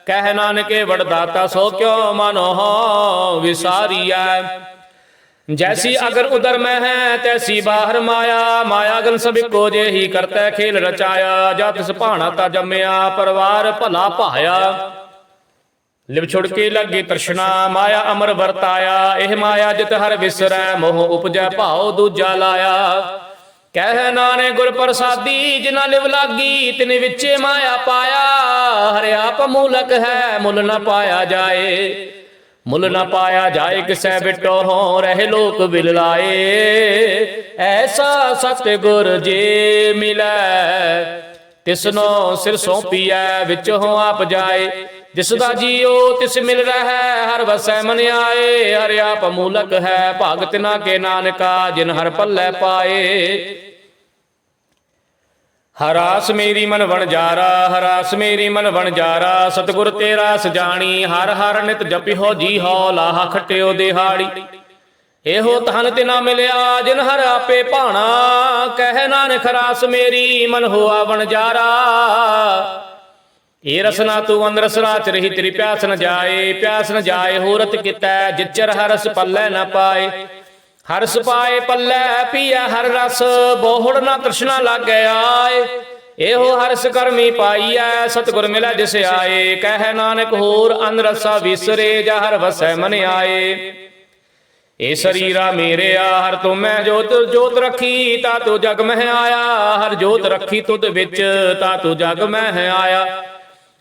ਕਹਿ ਨਾਨਕੇ ਵਡਦਾਤਾ ਸੋ ਕਿਉ ਮਨੋਂ ਵਿਸਾਰੀਐ। जैसी अगर उदर में है तैसी बाहर माया। माया गन सब को जे ही करता खेल रचाया। जा तिस भाना ता जम्मया परिवार भला भाया। लिव छुड़ के लगे तृष्णा माया अमर वरताया। एह माया जित हर विसरै मोह उपजै भाव दूजा लाया। कह नाने गुर प्रसादी जिना लिव लागी तिन विचे माया पाया। हर आप मूलक है मुल न पाया जाए। मुल न पाया जाए किसै बिटो हो रह लोक बिल लाए। ऐसा सतगुर जे मिलै तिसनो सिर सौंपिया विच हो आप जाए। जिसदा जियो तिस मिल रहा हर वसै मन आए। हर आप मूलक है भाग तिना के नानका जिन हर पल्लै पाए। हरास मेरी मन वणजारा हरास मेरी मन वणजारा। सतगुर तेरा सजानी हर हर नित जपिहो जी हो लाहा खटियो दिहाड़ी। एहो तहन तिना मिलिया जिन हर आपे भाना। कह नानक हरास मेरी मन होआ वणजारा। ए रसना तू अंदर सराच रही तेरी प्यास न जाए। प्यास न जाए होरत कितै जिचर हरस पल्लै न पाए। हरस पाए पल्लै पिया हर रस बोहड़ ना तृष्णा लागे आए। एहो हरस करमी पाईऐ सतगुर मिलै जिस आए। कह नानक होर अन रसा विसरे जा हर वसै मन आए। ए शरीरा मेरे आ हर तो मैं जोत जोत रखी ता तू जग मह आया। हर जोत रखी तुद विच ता तू जग मह आया।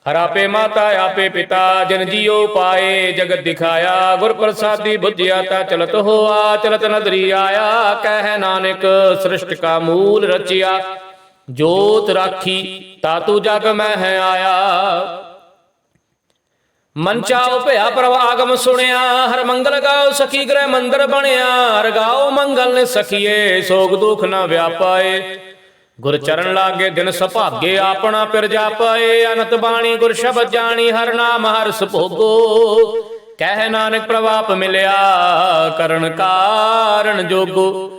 हर आपे माता आपे पिता जन जियो पाए। जगत दिखाया गुर प्रसादी बुद्धिया ता चलत होआ चलत नदरी आया। कह नानक सृष्टि का मूल रचिया जोत राखी ता तू जग में है आया। मन चाओ भया प्रभ आगम सुनिया। हर मंगल गाओ सखी ग्रह मंदिर बनया। हर गाओ मंगल ने सखिए सोग दुख न व्यापाए। ਗੁਰ ਚਰਨ ਲਾਗੇ ਦਿਨ ਸੁਭਾਗੇ, ਆਪਣਾ ਪਿਰ ਜਾਪੇ ਅਨੰਤ ਬਾਣੀ। ਗੁਰ ਸ਼ਬਦ ਜਾਣੀ ਹਰ ਨਾਮ ਹਰ ਸੁਭੋਗੋ, ਕਹਿ ਨਾਨਕ ਪ੍ਰਭਾਪ ਮਿਲਿਆ ਕਰਨ ਕਾਰਨ ਜੋਗੋ।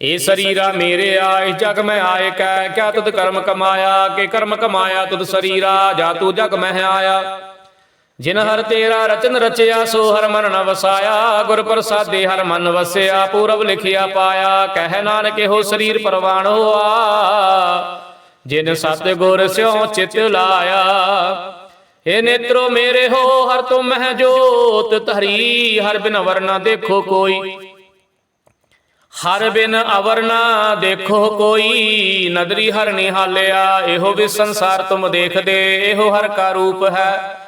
ਇਹ ਸਰੀਰਾ ਮੇਰੇ ਆਏ ਜਗ ਮੈਂ ਆਏ ਕੈ, ਕਿਆ ਤੁਧ ਕਰਮ ਕਮਾਇਆ, ਕਿ ਕਰਮ ਕਮਾਇਆ ਤੁਧ ਸਰੀਰਾ, ਜਾ ਤੂੰ ਜਗ ਮਹਿ ਆਇਆ। ਜਿਨ ਹਰ ਤੇਰਾ ਰਚਨ ਰਚਿਆ, ਸੋ ਹਰ ਮਨ ਨ ਵਸਾਇਆ। ਗੁਰ ਪ੍ਰਸਾਦੇ ਹਰ ਮਨ ਵਸਿਆ, ਪੂਰਬ ਲਿਖਿਆ ਪਾਇਆ। ਕਹਿ ਨਾਨਕ ਇਹੋ ਸਰੀਰ ਪ੍ਰਵਾਨ ਹੋਆ, ਜਿਨ ਸਤ ਗੁਰ ਸਿਉ ਚਿਤ ਲਾਇਆ। ਏ ਨੇਤਰੋ ਮੇਰੇ ਹੋ ਹਰ ਤੁਮ ਮਹਿ ਜੋਤ ਧਰੀ, ਹਰ ਬਿਨ ਅਵਰ ਨਾ ਦੇਖੋ ਕੋਈ, ਹਰ ਬਿਨ ਅਵਰ ਨਾ ਦੇਖੋ ਕੋਈ। ਨਦਰੀ ਹਰ ਨਿਹਾਲਿਆ, ਇਹੋ ਵੀ ਸੰਸਾਰ ਤੁਮ ਦੇਖਦੇ, ਇਹੋ ਹਰ ਕਾ ਰੂਪ ਹੈ।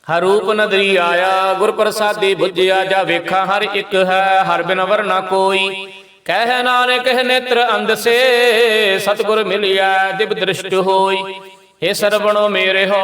ਹਰ ਰੂਪ ਨਦਰੀ ਆਇਆ, ਗੁਰ ਪ੍ਰਸਾਦੀ ਬੁਝਿਆ, ਜਾ ਵੇਖਾਂ ਹਰ ਇੱਕ ਹੈ, ਹਰ ਬਿਨ ਅਵਰ ਨਾ ਕੋਈ। ਕਹਿ ਨਾਨਕ ਨੇਤਰ ਅੰਧ ਸੇ, ਸਤਿਗੁਰ ਮਿਲਿਆ ਦਿਵ ਦ੍ਰਿਸ਼ਟ ਹੋਈ। ਇਹ ਸਰਵਣੋ ਮੇਰੇ ਹੋ